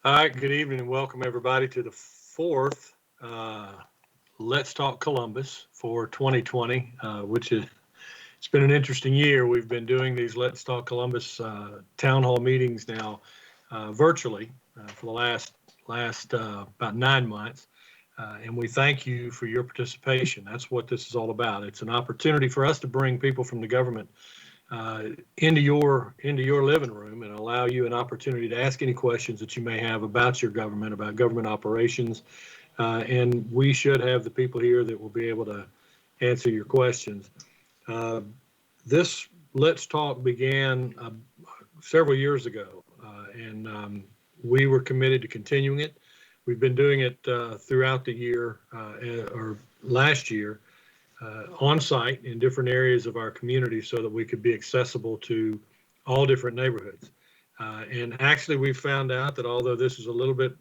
All right, good evening and welcome everybody to the fourth Let's Talk Columbus for 2020, which is it's been an interesting year. We've been doing these Let's Talk Columbus town hall meetings now virtually for the last about 9 months, and we thank you for your participation. That's what this is all about. It's an opportunity for us to bring people from the government uh, into your living room and allow you an opportunity to ask any questions that you may have about your government, about government operations, and we should have the people here that will be able to answer your questions. Uh, this Let's Talk began several years ago, and we were committed to continuing it. We've been doing it throughout the year or last year on site in different areas of our community so that we could be accessible to all different neighborhoods. And actually, we found out that although this is a little bit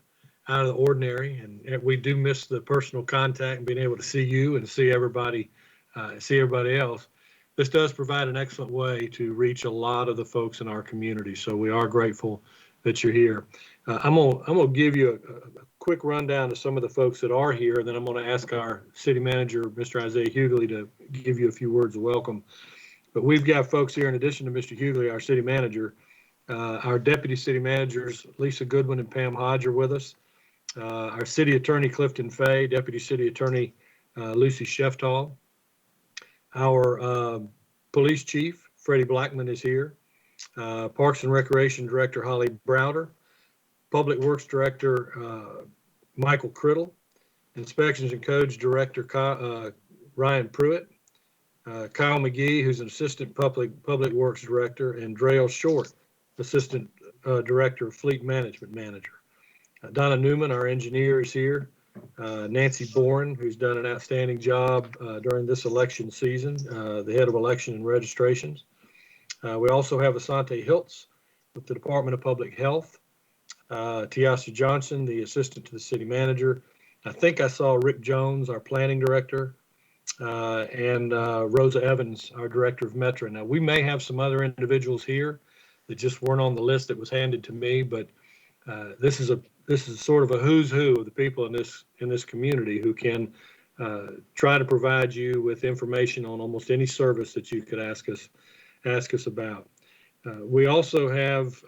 out of the ordinary, and we do miss the personal contact and being able to see you and see everybody else, this does provide an excellent way to reach a lot of the folks in our community. So we are grateful that you're here. I'm gonna give you a quick rundown of some of the folks that are here, and then I'm going to ask our city manager, Mr. Isaiah Hughley, to give you a few words of welcome. But we've got folks here in addition to Mr. Hughley, our city manager. Our deputy city managers, Lisa Goodwin and Pam Hodge, are with us. Our city attorney, Clifton Fay, deputy city attorney, Lucy Sheftall. Our police chief, Freddie Blackman, is here. Parks and Recreation Director, Holly Browder. Public Works Director, Michael Criddle. Inspections and Codes Director, Ryan Pruitt. Kyle McGee, who's an Assistant Public Works Director, and Drayle Short, Assistant Director of Fleet Management Manager. Donna Newman, our engineer, is here. Nancy Bourne, who's done an outstanding job during this election season, the head of election and registrations. We also have Asante Hiltz with the Department of Public Health. Tiasa Johnson, the assistant to the city manager. I think I saw Rick Jones, our planning director, and Rosa Evans, our director of Metro. Now, we may have some other individuals here that just weren't on the list that was handed to me, but this is sort of a who's who of the people in this community who can try to provide you with information on almost any service that you could ask us about. We also have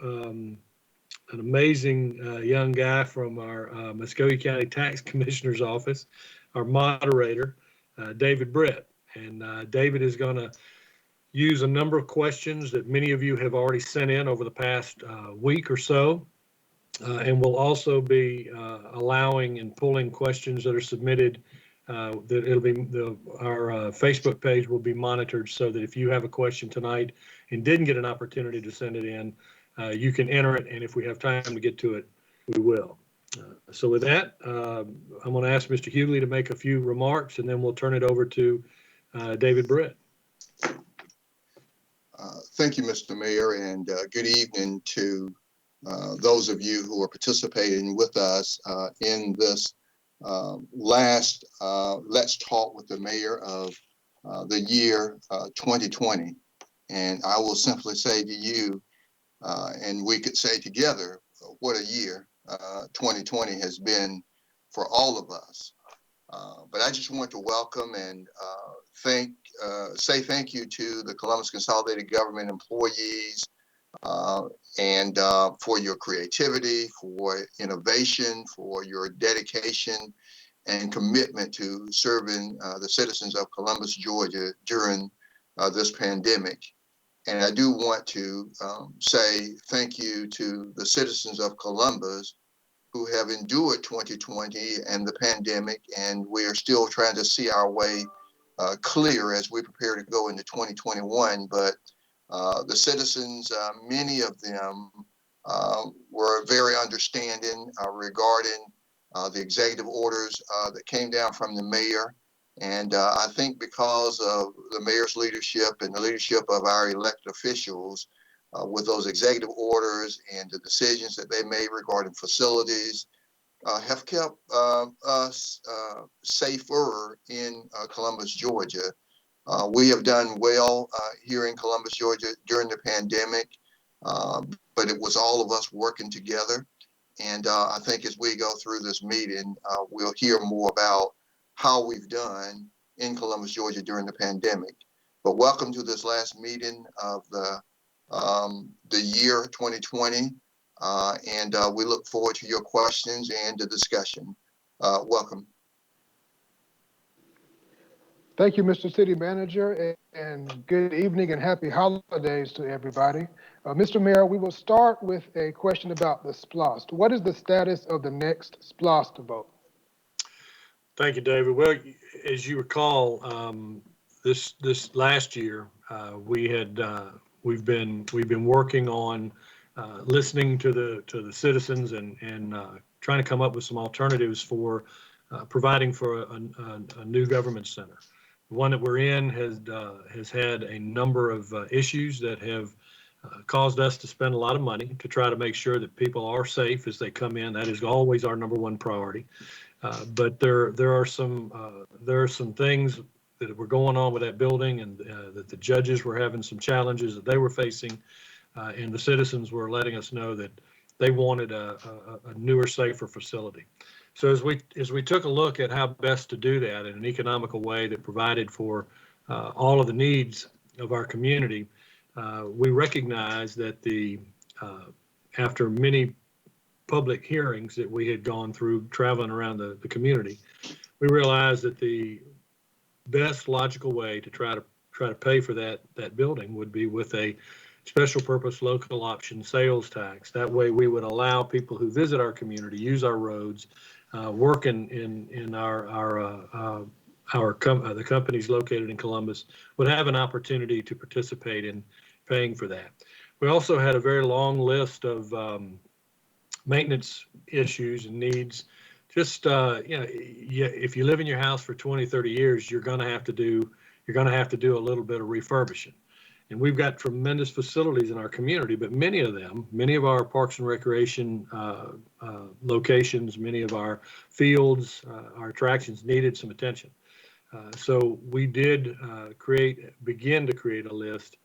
an amazing young guy from our Muskogee County Tax Commissioner's Office, our moderator, David Britt. And David is going to use a number of questions that many of you have already sent in over the past week or so. And we'll also be allowing and pulling questions that are submitted. That it'll be our Facebook page will be monitored so that if you have a question tonight and didn't get an opportunity to send it in, you can enter it, and if we have time to get to it, we will. So with that, I'm going to ask Mr. Hughley to make a few remarks, and then we'll turn it over to David Britt. Thank you, Mr. Mayor, and good evening to those of you who are participating with us in this last Let's Talk with the Mayor of the year 2020. And I will simply say to you, and we could say together, what a year 2020 has been for all of us. But I just want to welcome and say thank you to the Columbus Consolidated Government employees and for your creativity, for innovation, for your dedication and commitment to serving the citizens of Columbus, Georgia during this pandemic. And I do want to say thank you to the citizens of Columbus who have endured 2020 and the pandemic, and we are still trying to see our way clear as we prepare to go into 2021. But the citizens, many of them were very understanding regarding the executive orders that came down from the mayor. And I think because of the mayor's leadership and the leadership of our elected officials with those executive orders and the decisions that they made regarding facilities have kept us safer in Columbus, Georgia. We have done well here in Columbus, Georgia during the pandemic, but it was all of us working together. And I think as we go through this meeting, we'll hear more about how we've done in Columbus, Georgia during the pandemic. But welcome to this last meeting of the year 2020. And we look forward to your questions and the discussion. Welcome. Thank you, Mr. City Manager, and good evening and happy holidays to everybody. Mr. Mayor, we will start with a question about the SPLOST. What is the status of the next SPLOST vote? Thank you, David. Well, as you recall, this last year we've been working on listening to the citizens and trying to come up with some alternatives for providing for a new government center. The one that we're in has had a number of issues that have caused us to spend a lot of money to try to make sure that people are safe as they come in. That is always our number one priority. But there are some things that were going on with that building, and that the judges were having some challenges that they were facing, and the citizens were letting us know that they wanted a newer, safer facility. So as we took a look at how best to do that in an economical way that provided for all of the needs of our community, we recognized that after many public hearings that we had gone through traveling around the community, we realized that the best logical way to try to pay for that building would be with a special purpose local option sales tax. That way we would allow people who visit our community, use our roads, work in the companies located in Columbus, would have an opportunity to participate in paying for that. We also had a very long list of maintenance issues and needs. Just if you live in your house for 20, 30 years, you're going to have to do a little bit of refurbishing. And we've got tremendous facilities in our community, but many of our parks and recreation locations, many of our fields, our attractions needed some attention. So we did begin to create a list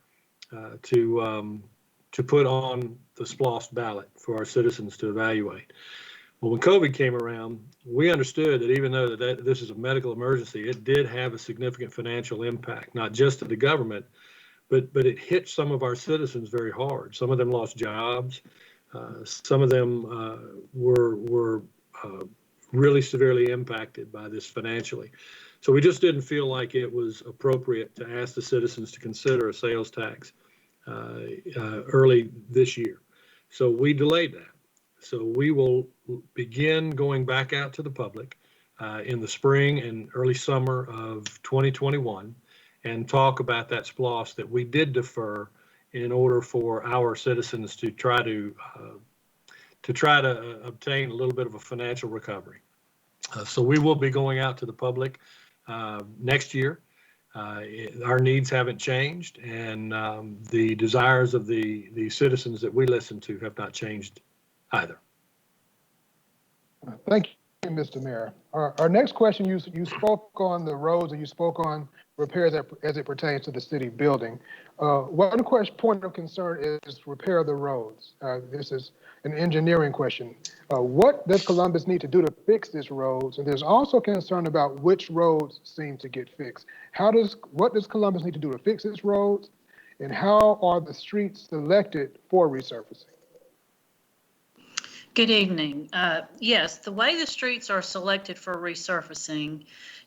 to put on the SPLOST ballot for our citizens to evaluate. Well, when COVID came around, we understood that even though that this is a medical emergency, it did have a significant financial impact, not just to the government, but it hit some of our citizens very hard. Some of them lost jobs. Some of them were really severely impacted by this financially. So we just didn't feel like it was appropriate to ask the citizens to consider a sales tax early this year. So we delayed that. So we will begin going back out to the public in the spring and early summer of 2021 and talk about that SPLOST that we did defer in order for our citizens to try to obtain a little bit of a financial recovery. So we will be going out to the public next year. Our needs haven't changed, and the desires of the citizens that we listen to have not changed either. Thank you, Mr. Mayor. Our next question, you spoke on the roads and you spoke on repairs as it pertains to the city building. One point of concern is repair of the roads. This is an engineering question. What does Columbus need to do to fix these roads? And there's also concern about which roads seem to get fixed. What does Columbus need to do to fix its roads? And how are the streets selected for resurfacing? Good evening. Yes, the way the streets are selected for resurfacing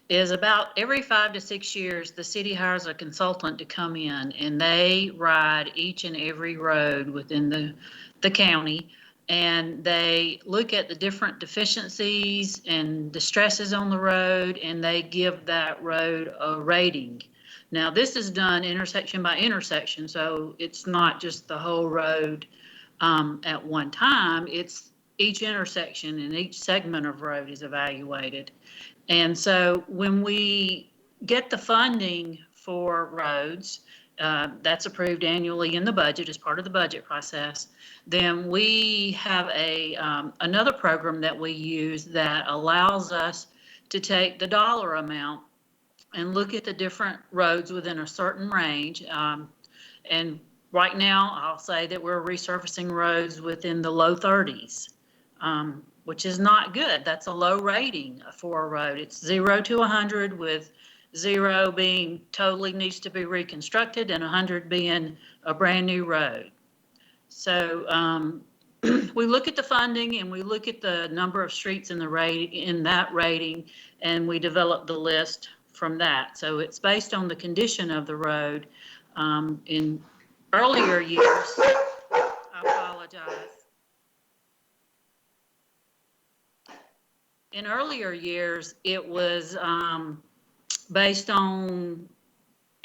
is about every 5 to 6 years, the city hires a consultant to come in and they ride each and every road within the county, and they look at the different deficiencies and distresses on the road, and they give that road a rating. Now, this is done intersection by intersection, so it's not just the whole road at one time. It's each intersection and each segment of road is evaluated. And so when we get the funding for roads, that's approved annually in the budget as part of the budget process, then we have another program that we use that allows us to take the dollar amount and look at the different roads within a certain range. And right now, I'll say that we're resurfacing roads within the low 30s. which is not good. That's a low rating for a road. It's 0 to 100, with 0 being totally needs to be reconstructed and 100 being a brand new road. So we look at the funding and we look at the number of streets in that rating, and we develop the list from that. So it's based on the condition of the road. In earlier years, I apologize. In earlier years, it was based on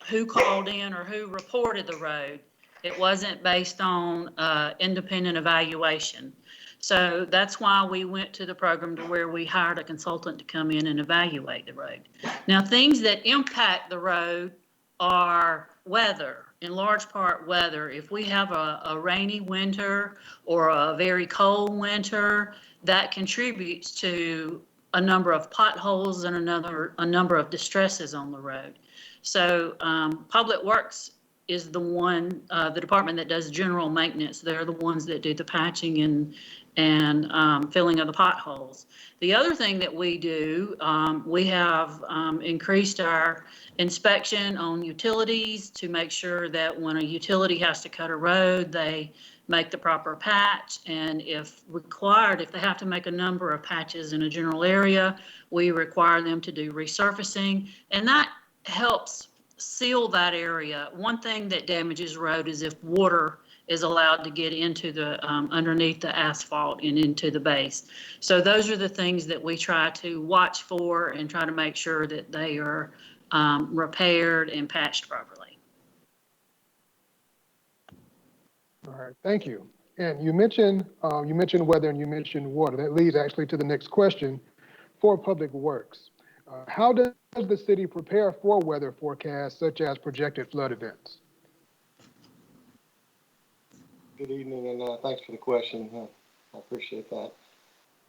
who called in or who reported the road. It wasn't based on independent evaluation. So that's why we went to the program to where we hired a consultant to come in and evaluate the road. Now, things that impact the road are weather, in large part weather. If we have a rainy winter or a very cold winter, that contributes to a number of potholes and a number of distresses on the road. So Public Works is the department that does general maintenance. They're the ones that do the patching and filling of the potholes. The other thing that we do, we have increased our inspection on utilities to make sure that when a utility has to cut a road, they make the proper patch. And if required, if they have to make a number of patches in a general area, we require them to do resurfacing. And that helps seal that area. One thing that damages road is if water is allowed to get into the underneath the asphalt and into the base. So those are the things that we try to watch for and try to make sure that they are repaired and patched properly. All right, thank you. And you mentioned weather and you mentioned water. That leads actually to the next question for Public Works. How does the city prepare for weather forecasts such as projected flood events? Good evening, and thanks for the question. I appreciate that.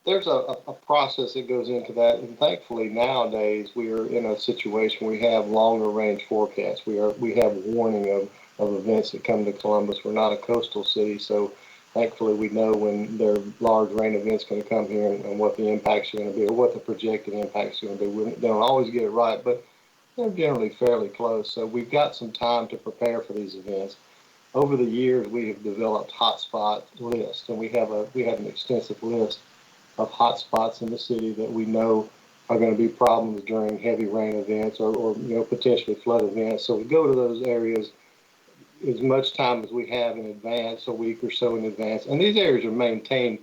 There's a process that goes into that, and thankfully nowadays we are in a situation where we have longer range forecasts. We have warning of events that come to Columbus. We're not a coastal city, so thankfully we know when there are large rain events going to come here and what the impacts are going to be, or what the projected impacts are going to be. We don't always get it right, but they're generally fairly close. So we've got some time to prepare for these events. Over the years, we have developed hotspot lists, and we have an extensive list of hotspots in the city that we know are going to be problems during heavy rain events or potentially flood events. So we go to those areas as much time as we have in advance, a week or so in advance. And these areas are maintained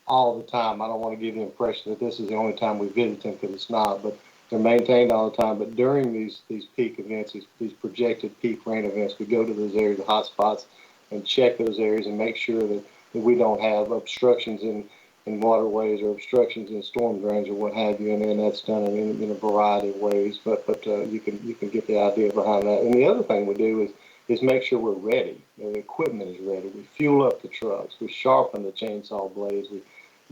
all the time. I don't want to give the impression that this is the only time we visit them, because it's not, but they're maintained all the time. But during these peak events, these projected peak rain events, we go to those areas, the hotspots, and check those areas and make sure that we don't have obstructions in waterways or obstructions in storm drains or what have you. And then that's done in a variety of ways. But you can get the idea behind that. And the other thing we do is make sure we're ready. The equipment is ready. We fuel up the trucks. We sharpen the chainsaw blades. We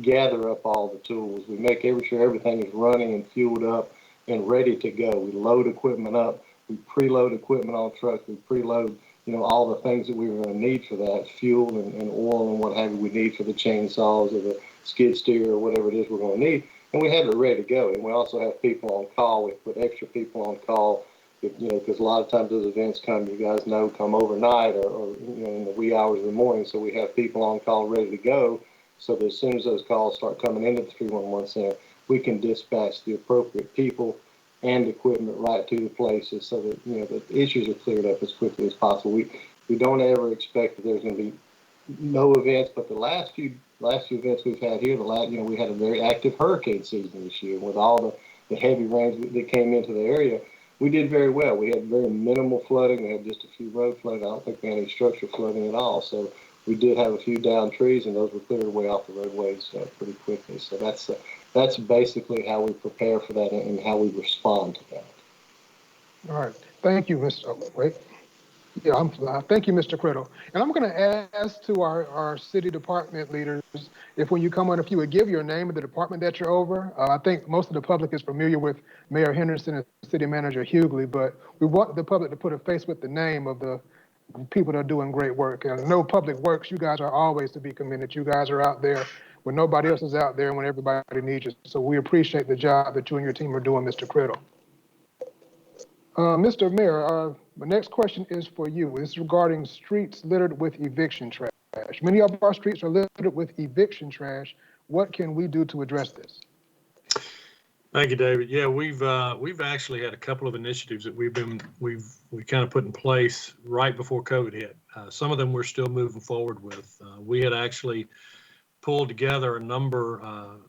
gather up all the tools. We make sure everything is running and fueled up and ready to go. We load equipment up. We preload equipment on trucks. We preload, all the things that we were going to need for that, fuel and oil and what have you we need for the chainsaws or the skid steer or whatever it is we're going to need. And we have it ready to go. And we also have people on call. We put extra people on call, because a lot of times those events come overnight or in the wee hours of the morning. So we have people on call ready to go, so that as soon as those calls start coming into the 311 center, we can dispatch the appropriate people and equipment right to the places, so that the issues are cleared up as quickly as possible. We don't ever expect that there's going to be no events, but the last few events we've had here, we had a very active hurricane season this year with all the heavy rains that came into the area. We did very well. We had very minimal flooding. We had just a few road flooding. I don't think we had any structural flooding at all. So we did have a few downed trees, and those were cleared away off the roadways pretty quickly. So that's basically how we prepare for that and how we respond to that. All right. Thank you, Mr. Thank you, Mr. Criddle. And I'm going to ask to our city department leaders, if when you come on, if you would give your name and the department that you're over. I think most of the public is familiar with Mayor Henderson and City Manager Hughley, but we want the public to put a face with the name of the people that are doing great work. And I know Public Works, you guys are always to be commended. You guys are out there when nobody else is out there and when everybody needs you. So we appreciate the job that you and your team are doing, Mr. Criddle. Mr. Mayor, my next question is for you. It's regarding streets littered with eviction trash. Many of our streets are littered with eviction trash. What can we do to address this? Thank you, David. Yeah, we've actually had a couple of initiatives that we kind of put in place right before COVID hit. Some of them we're still moving forward with. We had actually pulled together a number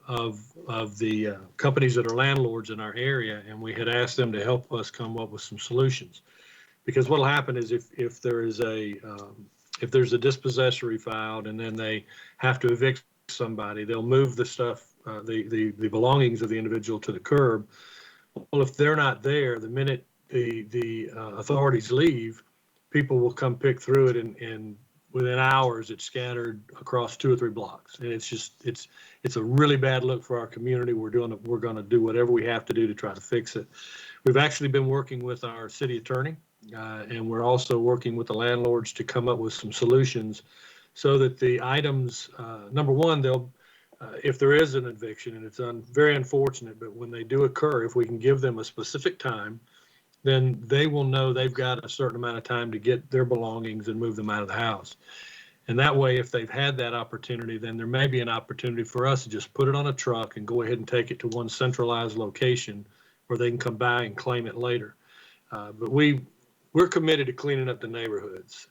of the companies that are landlords in our area, and we had asked them to help us come up with some solutions. Because what'll happen is if there's a dispossessory filed and then they have to evict somebody, they'll move the stuff, the belongings of the individual to the curb. Well, if they're not there, the minute the authorities leave, people will come pick through it, and within hours it's scattered across 2 or 3 blocks. And it's a really bad look for our community. We're going to do whatever we have to do to try to fix it. We've actually been working with our city attorney, and we're also working with the landlords to come up with some solutions so that the items, number one, they'll, if there is an eviction, and it's very unfortunate, but when they do occur, if we can give them a specific time, then they will know they've got a certain amount of time to get their belongings and move them out of the house. And that way, if they've had that opportunity, then there may be an opportunity for us to just put it on a truck and go ahead and take it to one centralized location where they can come by and claim it later. But we're committed to cleaning up the neighborhoods.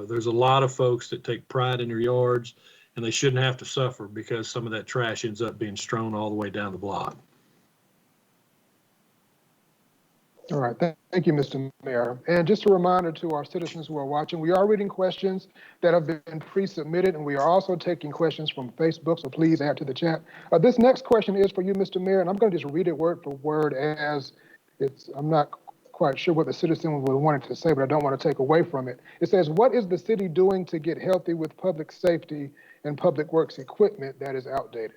There's a lot of folks that take pride in their yards, and they shouldn't have to suffer because some of that trash ends up being strewn all the way down the block. All right, thank you, Mr. Mayor. And just a reminder to our citizens who are watching, we are reading questions that have been pre-submitted, and we are also taking questions from Facebook, so please add to the chat. This next question is for you, Mr. Mayor, and I'm going to just read it word for word as it's, I'm not quite sure what the citizen would want it to say, but I don't want to take away from it. It says, what is the city doing to get healthy with public safety and public works equipment that is outdated?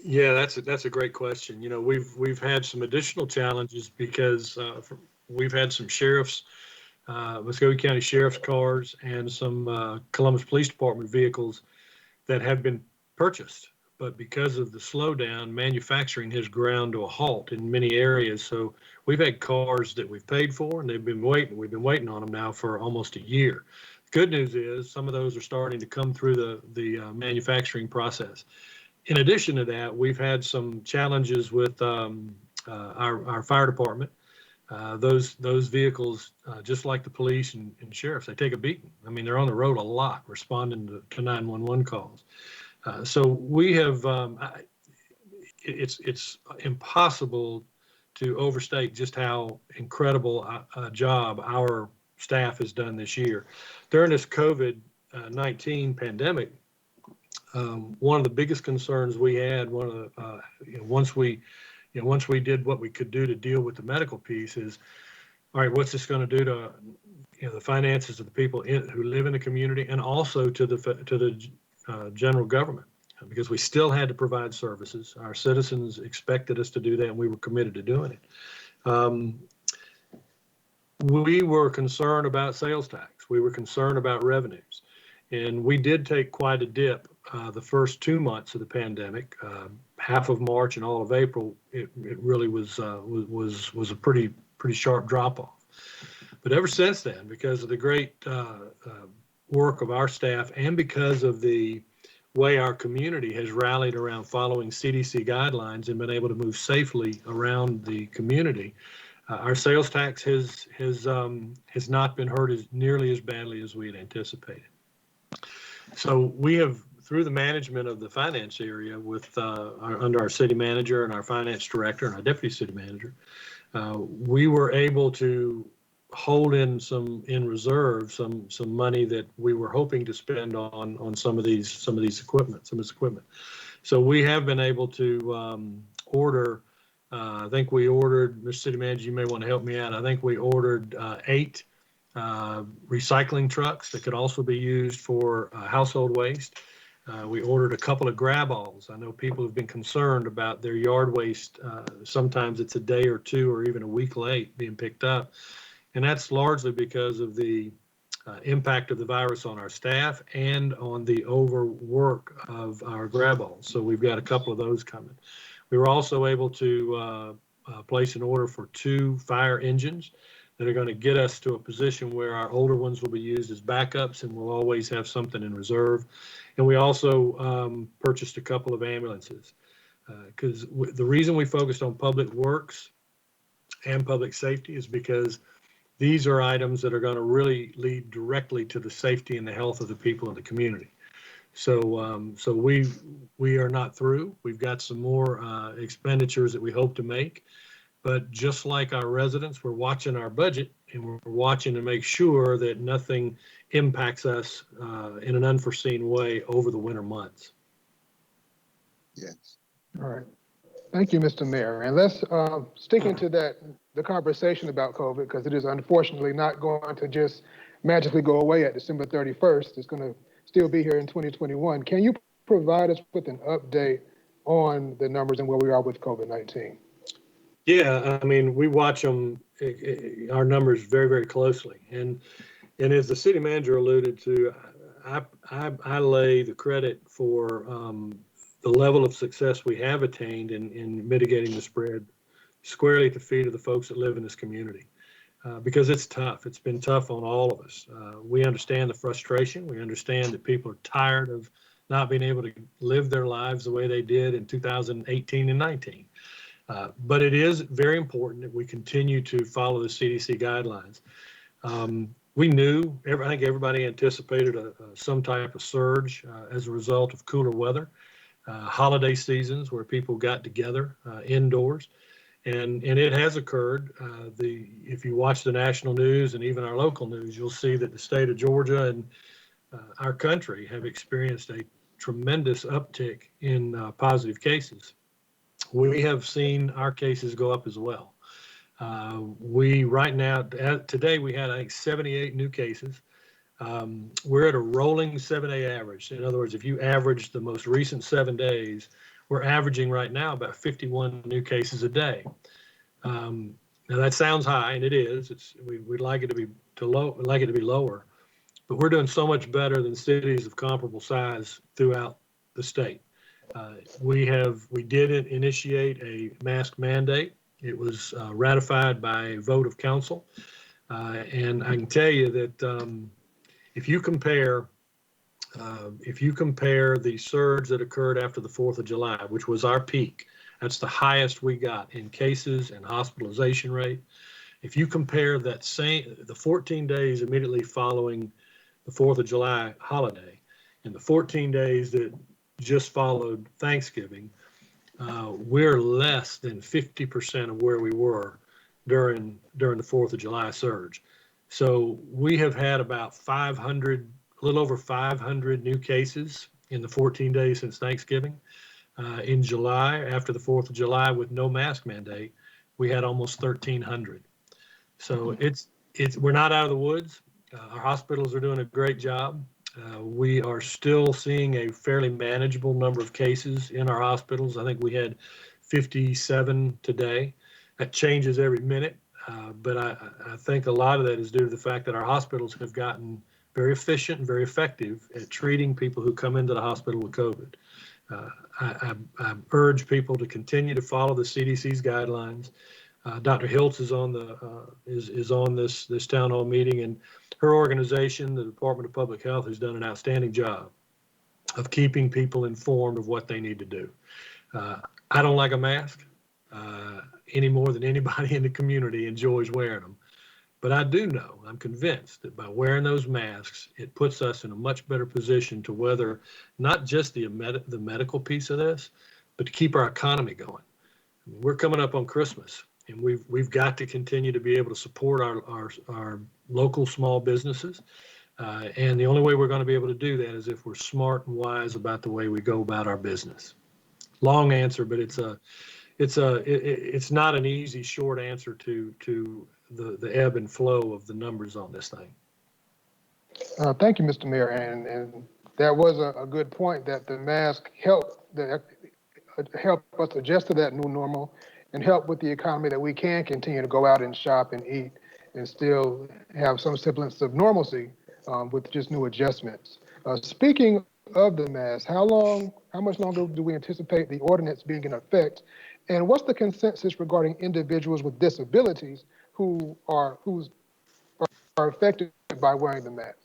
Yeah, that's a great question. You know, we've had some additional challenges because we've had some sheriffs, Muskogee County Sheriff's cars and some Columbus Police Department vehicles that have been purchased. But because of the slowdown, manufacturing has ground to a halt in many areas. So we've had cars that we've paid for, and they've been waiting. We've been waiting on them now for almost a year. Good news is some of those are starting to come through the manufacturing process. In addition to that, we've had some challenges with our fire department. Those vehicles, just like the police and sheriffs, they take a beating. I mean, they're on the road a lot responding to 911 calls. So we have, it's impossible to overstate just how incredible a job our staff has done this year. During this COVID-19 pandemic, one of the biggest concerns we had, once we did what we could do to deal with the medical piece is, all right, what's this going to do to the finances of the people who live in the community, and also to the general government, because we still had to provide services. Our citizens expected us to do that, and we were committed to doing it. We were concerned about sales tax. We were concerned about revenues, and we did take quite a dip the first 2 months of the pandemic. Half of March and all of April, it really was a pretty sharp drop off. But ever since then, because of the great work of our staff and because of the way our community has rallied around following CDC guidelines and been able to move safely around the community, our sales tax has not been hurt nearly as badly as we had anticipated. So we have, through the management of the finance area with under our city manager and our finance director and our deputy city manager, we were able to hold in reserve some money that we were hoping to spend on some of this equipment. So we have been able to order. I think we ordered, Mr. City Manager, you may want to help me out. I think we ordered 8 recycling trucks that could also be used for household waste. We ordered a couple of grab-alls. I know people have been concerned about their yard waste. Sometimes it's a day or 2 or even a week late being picked up. And that's largely because of the impact of the virus on our staff and on the overwork of our grab-alls. So we've got a couple of those coming. We were also able to place an order for 2 fire engines that are going to get us to a position where our older ones will be used as backups and we'll always have something in reserve. And we also purchased a couple of ambulances because the reason we focused on public works and public safety is because these are items that are going to really lead directly to the safety and the health of the people in the community. So, we are not through. We've got some more expenditures that we hope to make, but just like our residents, we're watching our budget and we're watching to make sure that nothing impacts us in an unforeseen way over the winter months. Yes. All right. Thank you, Mr. Mayor. And let's stick into the conversation about COVID, because it is unfortunately not going to just magically go away at December 31st. It's going to still be here in 2021. Can you provide us with an update on the numbers and where we are with COVID-19? Yeah, I mean, we watch them, our numbers very, very closely. And as the city manager alluded to, I lay the credit for the level of success we have attained in mitigating the spread squarely at the feet of the folks that live in this community. Because it's tough. It's been tough on all of us. We understand the frustration. We understand that people are tired of not being able to live their lives the way they did in 2018 and 19. But it is very important that we continue to follow the CDC guidelines. We knew, I think everybody anticipated some type of surge as a result of cooler weather, holiday seasons where people got together indoors. And it has occurred. If you watch the national news and even our local news, you'll see that the state of Georgia and our country have experienced a tremendous uptick in positive cases. We have seen our cases go up as well. Right now, today we had, I think, 78 new cases. We're at a rolling 7-day average. In other words, if you average the most recent 7 days, we're averaging right now about 51 new cases a day. Now that sounds high, and it is. We'd like it to be lower, but we're doing so much better than cities of comparable size throughout the state. We did initiate a mask mandate. It was ratified by a vote of council, and I can tell you that if you compare the surge that occurred after the 4th of July, which was our peak, that's the highest we got in cases and hospitalization rate. If you compare the 14 days immediately following the 4th of July holiday and the 14 days that just followed Thanksgiving, we're less than 50% of where we were during the 4th of July surge. So we have had about a little over 500 new cases in the 14 days since Thanksgiving. In July, after the 4th of July, with no mask mandate, we had almost 1,300. So we're not out of the woods. Our hospitals are doing a great job. We are still seeing a fairly manageable number of cases in our hospitals. I think we had 57 today. That changes every minute, but I think a lot of that is due to the fact that our hospitals have gotten very efficient and very effective at treating people who come into the hospital with COVID. I urge people to continue to follow the CDC's guidelines. Dr. Hiltz is on this town hall meeting, and her organization, the Department of Public Health, has done an outstanding job of keeping people informed of what they need to do. I don't like a mask any more than anybody in the community enjoys wearing them. But I do know, I'm convinced that by wearing those masks, it puts us in a much better position to weather not just the medical piece of this, but to keep our economy going. I mean, we're coming up on Christmas, and we've got to continue to be able to support our local small businesses. And the only way we're going to be able to do that is if we're smart and wise about the way we go about our business. Long answer, but it's not an easy short answer to the ebb and flow of the numbers on this thing. Thank you, Mr. Mayor. And that was a good point, that the mask help us adjust to that new normal and help with the economy, that we can continue to go out and shop and eat and still have some semblance of normalcy with just new adjustments. Speaking of the mask, how much longer do we anticipate the ordinance being in effect? And what's the consensus regarding individuals with disabilities who are affected by wearing the mask?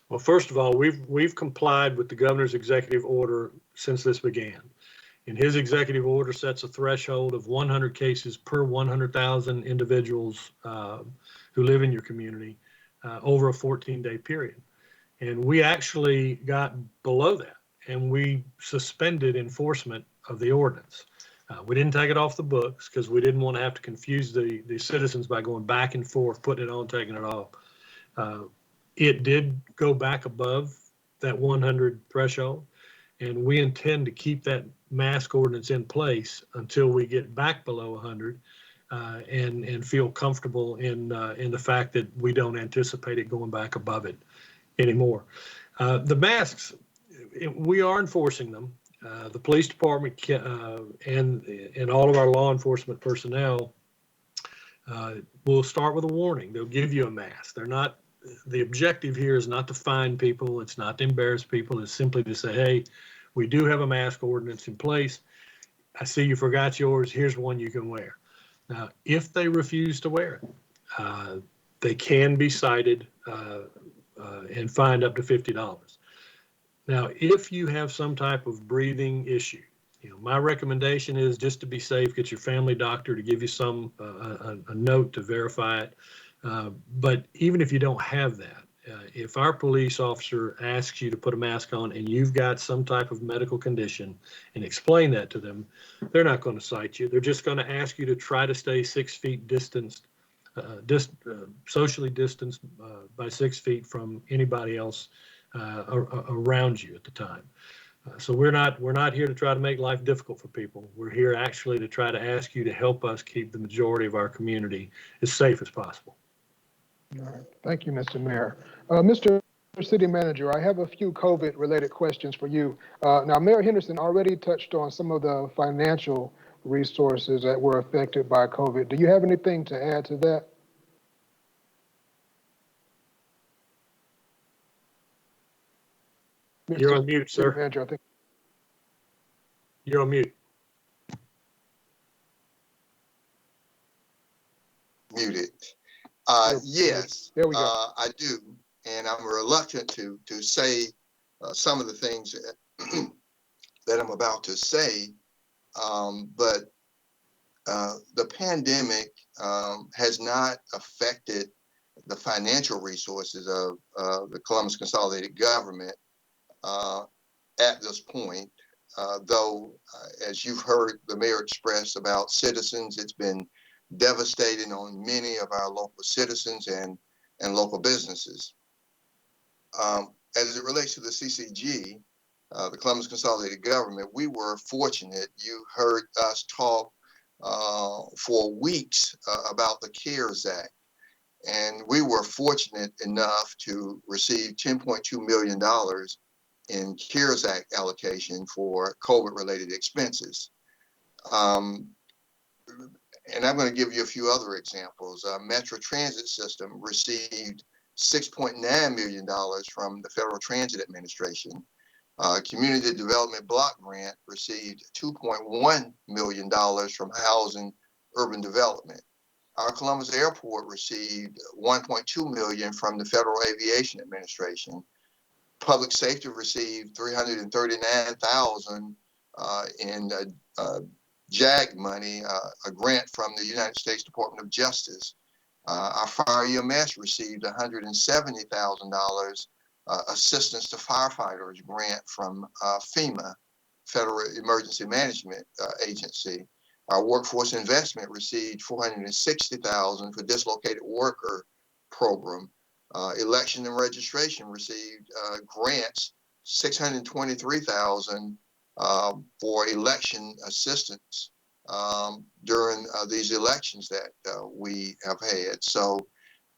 Well, first of all, we've complied with the governor's executive order since this began. And his executive order sets a threshold of 100 cases per 100,000 individuals who live in your community over a 14-day period. And we actually got below that, and we suspended enforcement of the ordinance. We didn't take it off the books because we didn't want to have to confuse the citizens by going back and forth, putting it on, taking it off. It did go back above that 100 threshold, and we intend to keep that mask ordinance in place until we get back below 100 and feel comfortable in the fact that we don't anticipate it going back above it anymore. The masks, we are enforcing them. The police department and all of our law enforcement personnel will start with a warning. They'll give you a mask. They're not. The objective here is not to fine people. It's not to embarrass people. It's simply to say, hey, we do have a mask ordinance in place. I see you forgot yours. Here's one you can wear. Now, if they refuse to wear it, they can be cited and fined up to $50. Now, if you have some type of breathing issue, my recommendation is just to be safe, get your family doctor to give you a note to verify it. But even if you don't have that, if our police officer asks you to put a mask on and you've got some type of medical condition and explain that to them, they're not going to cite you. They're just going to ask you to try to stay 6 feet distanced, socially distanced by 6 feet from anybody else around you at the time. So we're not here to try to make life difficult for people. We're here actually to try to ask you to help us keep the majority of our community as safe as possible. All right. Thank you, Mr. Mayor. Mr. City Manager, I have a few COVID-related questions for you. Now, Mayor Henderson already touched on some of the financial resources that were affected by COVID. Do you have anything to add to that? You're on mute, City sir. Manager, I think. You're on mute. Muted. Yes, There we go. I do, and I'm reluctant to say some of the things that I'm about to say, but the pandemic has not affected the financial resources of the Columbus Consolidated Government at this point. Though, as you've heard the mayor express about citizens, it's been devastating on many of our local citizens and local businesses. As it relates to the CCG, the Columbus Consolidated Government, we were fortunate. You heard us talk for weeks about the CARES Act, and we were fortunate enough to receive $10.2 million in CARES Act allocation for COVID-related expenses. And I'm going to give you a few other examples. Metro Transit System received $6.9 million from the Federal Transit Administration. Community Development Block Grant received $2.1 million from Housing Urban Development. Our Columbus Airport received $1.2 million from the Federal Aviation Administration. Public Safety received $339,000 in JAG money, a grant from the United States Department of Justice. Our Fire EMS received $170,000 assistance to firefighters grant from FEMA, Federal Emergency Management Agency. Our Workforce Investment received $460,000 for dislocated worker program. Election and Registration received grants, $623,000 for election assistance during these elections that we have had. So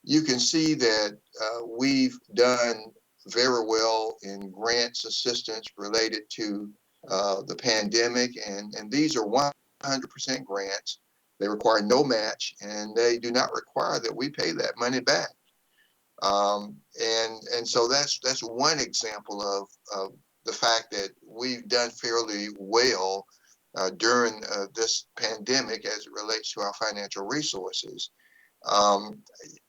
you can see that we've done very well in grants assistance related to the pandemic, and these are 100% grants. They require no match, and they do not require that we pay that money back. And so that's one example of the fact that we've done fairly well during this pandemic as it relates to our financial resources. Um,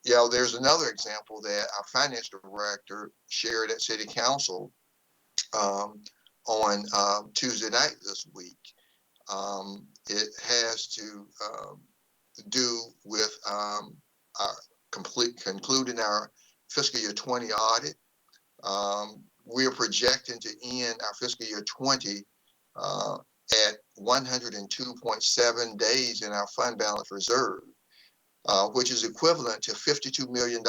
there's another example that our finance director shared at City Council um, on Tuesday night this week. It has to do with our concluding our fiscal year 20 audit. We are projecting to end our fiscal year 20 at 102.7 days in our fund balance reserve, which is equivalent to $52 million.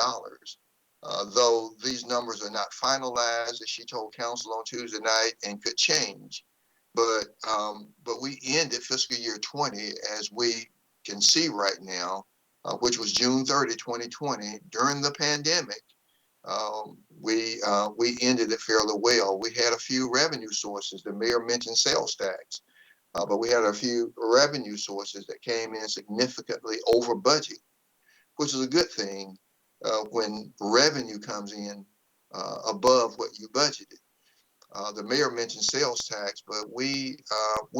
Though these numbers are not finalized, as she told council on Tuesday night, and could change. But we ended fiscal year 20, as we can see right now, which was June 30, 2020, during the pandemic. We ended it fairly well. We had a few revenue sources. The mayor mentioned sales tax, but we had a few revenue sources that came in significantly over budget, which is a good thing when revenue comes in above what you budgeted. The mayor mentioned sales tax, but we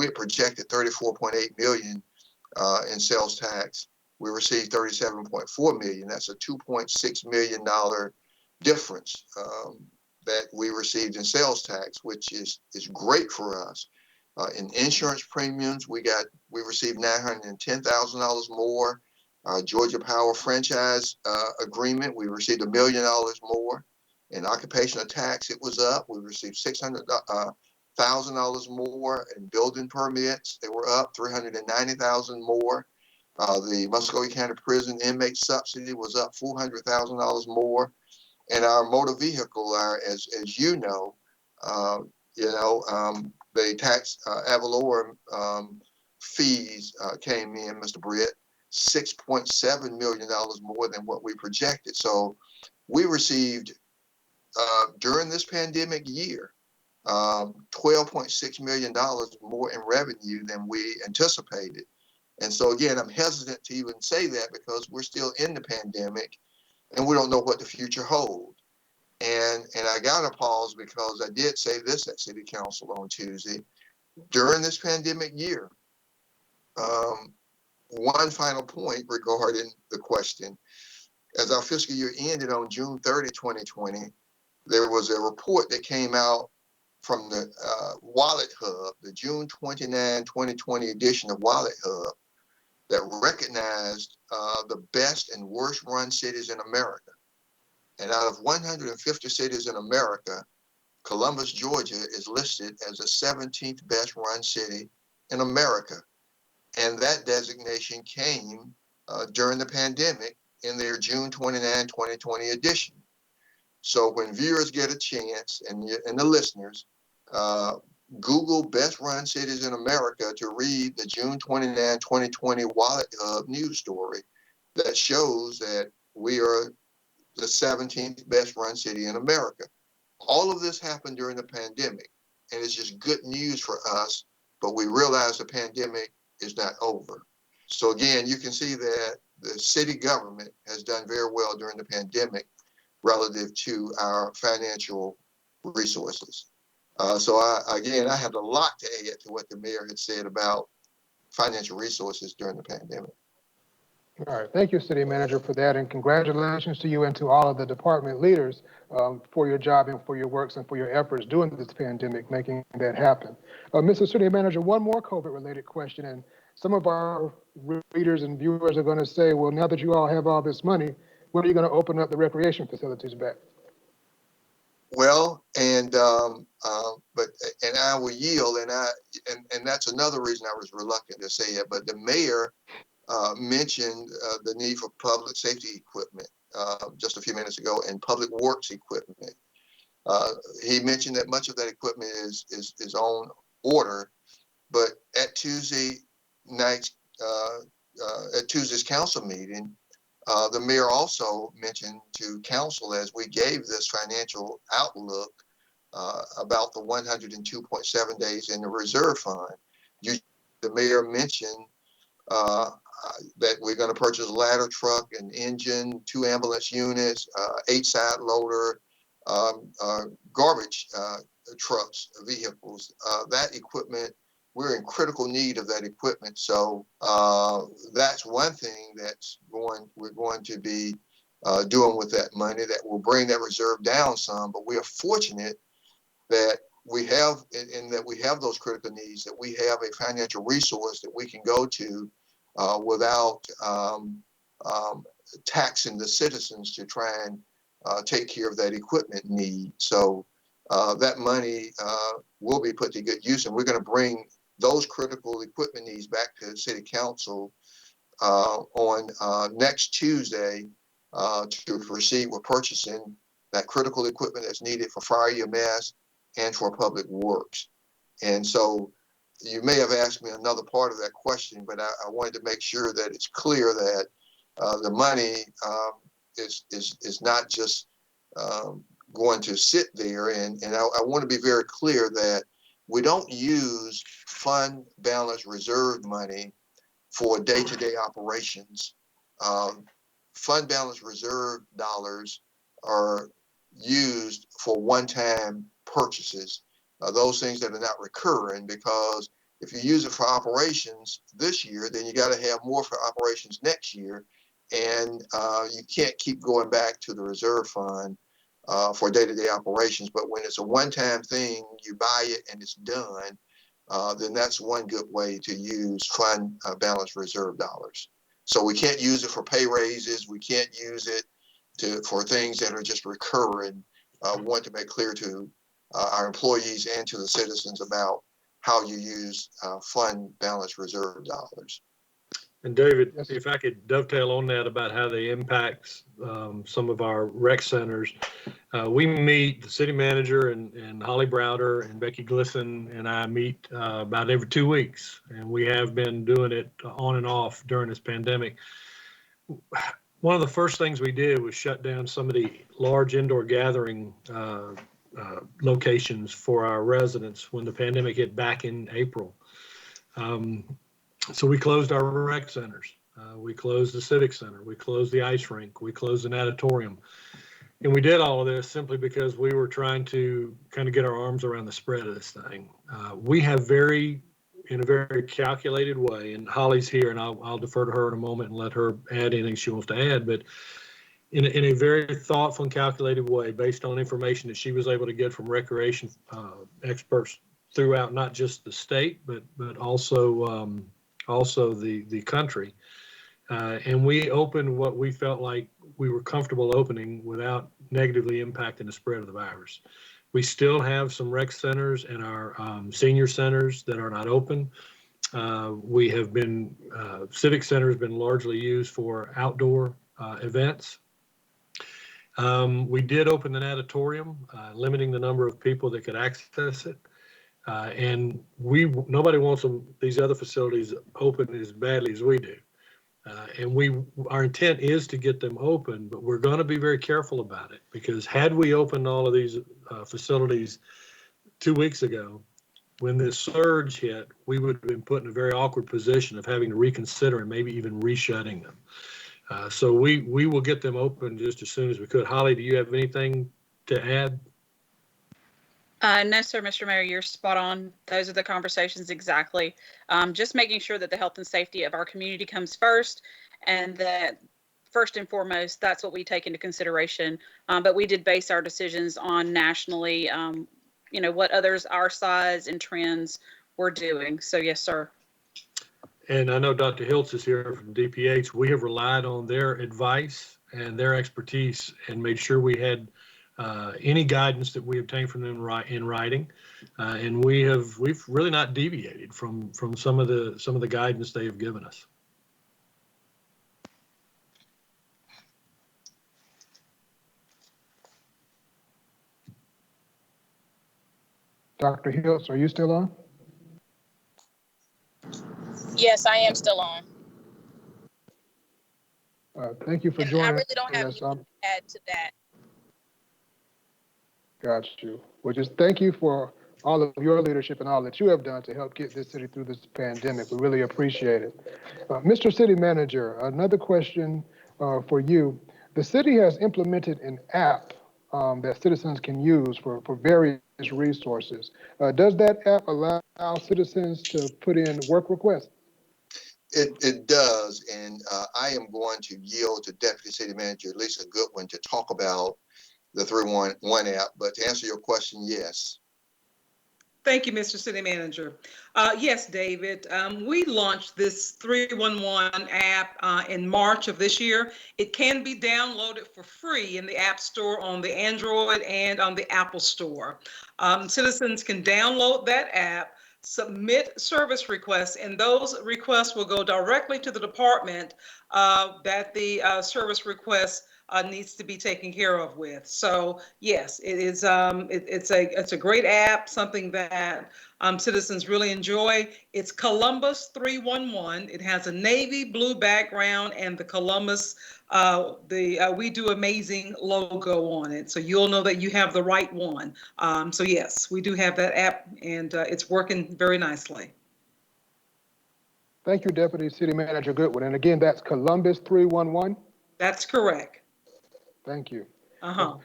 had projected 34.8 million in sales tax. We received 37.4 million. That's a $2.6 million difference that we received in sales tax, which is great for us. In insurance premiums, we received $910,000 more. Georgia Power franchise agreement, we received $1 million more. In occupational tax, it was up. We received $600,000 more. In building permits, they were up $390,000 more. The Muscogee County Prison inmate subsidy was up $400,000 more. And our motor vehicle, as you know, the tax ad valorem fees came in, Mr. Britt, $6.7 million more than what we projected. So we received during this pandemic year $12.6 million more in revenue than we anticipated. And so again, I'm hesitant to even say that because we're still in the pandemic and we don't know what the future holds. And I got to pause because I did say this at City Council on Tuesday. During this pandemic year, one final point regarding the question. As our fiscal year ended on June 30, 2020, there was a report that came out from the Wallet Hub, the June 29, 2020 edition of Wallet Hub, that recognized the best and worst run cities in America. And out of 150 cities in America, Columbus, Georgia is listed as the 17th best run city in America. And that designation came during the pandemic in their June 29, 2020 edition. So when viewers get a chance and the listeners, Google best run cities in America to read the June 29, 2020 Wallet Hub news story that shows that we are the 17th best run city in America. All of this happened during the pandemic, and it's just good news for us, but we realize the pandemic is not over. So again, you can see that the city government has done very well during the pandemic relative to our financial resources. So I have a lot to add to what the mayor had said about financial resources during the pandemic. All right, thank you, City Manager, for that, and congratulations to you and to all of the department leaders for your job and for your works and for your efforts during this pandemic, making that happen. Mr. City Manager, one more COVID-related question, and some of our readers and viewers are going to say, well, now that you all have all this money, when are you going to open up the recreation facilities back? Well, and I will yield, and that's another reason I was reluctant to say it. But the mayor mentioned the need for public safety equipment just a few minutes ago, and public works equipment. He mentioned that much of that equipment is on order, but at Tuesday night's at Tuesday's council meeting, the mayor also mentioned to council as we gave this financial outlook about the 102.7 days in the reserve fund. The mayor mentioned that we're going to purchase a ladder truck, an engine, 2 ambulance units, 8-side loader, garbage trucks, vehicles. That equipment, we're in critical need of that equipment. So that's one thing we're going to be doing with that money that will bring that reserve down some. But we are fortunate that we have, and that we have those critical needs, that we have a financial resource that we can go to without taxing the citizens to try and take care of that equipment need. So that money will be put to good use, and we're going to bring those critical equipment needs back to City Council on next Tuesday to proceed with purchasing that critical equipment that's needed for fire EMS and for public works. And so you may have asked me another part of that question, but I wanted to make sure that it's clear that the money is not just going to sit there. And I want to be very clear that we don't use fund balance reserve money for day-to-day operations. Fund balance reserve dollars are used for one-time purchases, those things that are not recurring, because if you use it for operations this year, then you got to have more for operations next year. And you can't keep going back to the reserve fund for day-to-day operations. But when it's a one-time thing, you buy it and it's done, then that's one good way to use fund balance reserve dollars. So we can't use it for pay raises. We can't use it for things that are just recurring. Want to make clear to our employees and to the citizens about how you use fund balance reserve dollars. And David, Yes. if I could dovetail on that about how they impact some of our rec centers, we meet, the city manager and Holly Browder and Becky Glisson and I meet about every 2 weeks, and we have been doing it on and off during this pandemic. One of the first things we did was shut down some of the large indoor gathering locations for our residents when the pandemic hit back in April. So we closed our rec centers. We closed the Civic Center. We closed the ice rink. We closed the natatorium. And we did all of this simply because we were trying to kind of get our arms around the spread of this thing. We have in a very calculated way, and Holly's here, and I'll defer to her in a moment and let her add anything she wants to add, but in a very thoughtful and calculated way, based on information that she was able to get from recreation experts throughout not just the state, but also the country. And we opened what we felt like we were comfortable opening without negatively impacting the spread of the virus. We still have some rec centers and our senior centers that are not open. We have been, Civic Center has been largely used for outdoor events. We did open the natatorium, limiting the number of people that could access it. And nobody wants these other facilities open as badly as we do. And our intent is to get them open, but we're going to be very careful about it, because had we opened all of these facilities 2 weeks ago, when this surge hit, we would have been put in a very awkward position of having to reconsider and maybe even reshutting them. So we will get them open just as soon as we could. Holly, do you have anything to add? No, sir, Mr. Mayor, you're spot on. Those are the conversations exactly. Just making sure that the health and safety of our community comes first, and that first and foremost, that's what we take into consideration. But we did base our decisions on nationally, what others our size and trends were doing. So yes, sir. And I know Dr. Hiltz is here from DPH. We have relied on their advice and their expertise and made sure we had any guidance that we obtained from them in writing, and we've really not deviated from some of the guidance they have given us. Dr. Hiltz, are you still on? Yes, I am still on. Thank you for And I joining really don't have us. anything to add to that. Got you. Well, just thank you for all of your leadership and all that you have done to help get this city through this pandemic. We really appreciate it. Mr. City Manager, another question for you. The city has implemented an app that citizens can use for various resources. Does that app allow citizens to put in work requests? It does, and I am going to yield to Deputy City Manager Lisa Goodwin to talk about the 311 app, but to answer your question, yes. Thank you, Mr. City Manager. Yes, David, we launched this 311 app in March of this year. It can be downloaded for free in the App Store on the Android and on the Apple Store. Citizens can download that app, submit service requests, and those requests will go directly to the department that the service request needs to be taken care of with. So yes, it is. It's a great app, something that citizens really enjoy. It's Columbus 311. It has a navy blue background and the Columbus We Do Amazing logo on it. So you'll know that you have the right one. So yes, we do have that app, and it's working very nicely. Thank you, Deputy City Manager Goodwin. And again, that's Columbus 311. That's correct. Thank you. Uh-huh.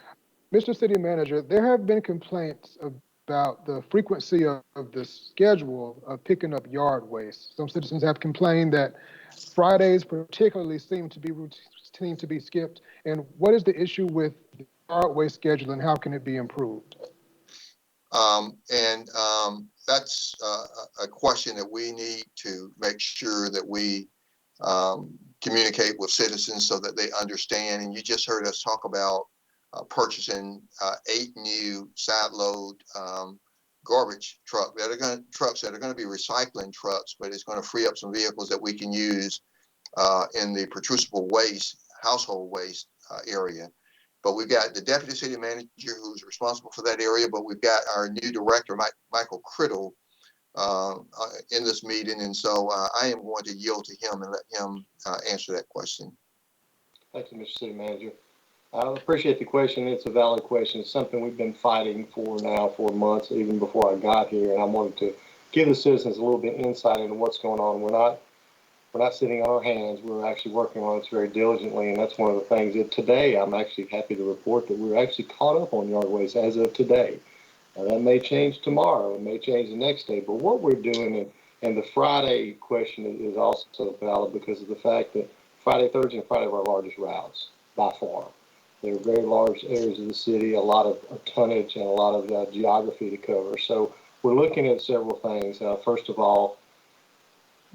Mr. City Manager, there have been complaints about the frequency of the schedule of picking up yard waste. Some citizens have complained that Fridays particularly seem to be skipped. And what is the issue with the yard waste schedule, and how can it be improved? That's a question that we need to make sure that we communicate with citizens so that they understand. And you just heard us talk about purchasing 8 new side load garbage trucks that are going to be recycling trucks, but it's going to free up some vehicles that we can use in the protrusible waste, household waste area. But we've got the deputy city manager who's responsible for that area, but we've got our new director, Michael Criddle, in this meeting. And so I am going to yield to him and let him answer that question. Thank you, Mr. City Manager. I appreciate the question. It's a valid question. It's something we've been fighting for now for months, even before I got here. And I wanted to give the citizens a little bit insight into what's going on. We're not sitting on our hands. We're actually working on this very diligently. And that's one of the things that today I'm actually happy to report that we're actually caught up on yard waste as of today. Now, that may change tomorrow. It may change the next day. But what we're doing, and the Friday question is also valid because of the fact that Friday, Thursday, and Friday are our largest routes by far. They're very large areas of the city, a lot of tonnage and a lot of geography to cover. So we're looking at several things. First of all,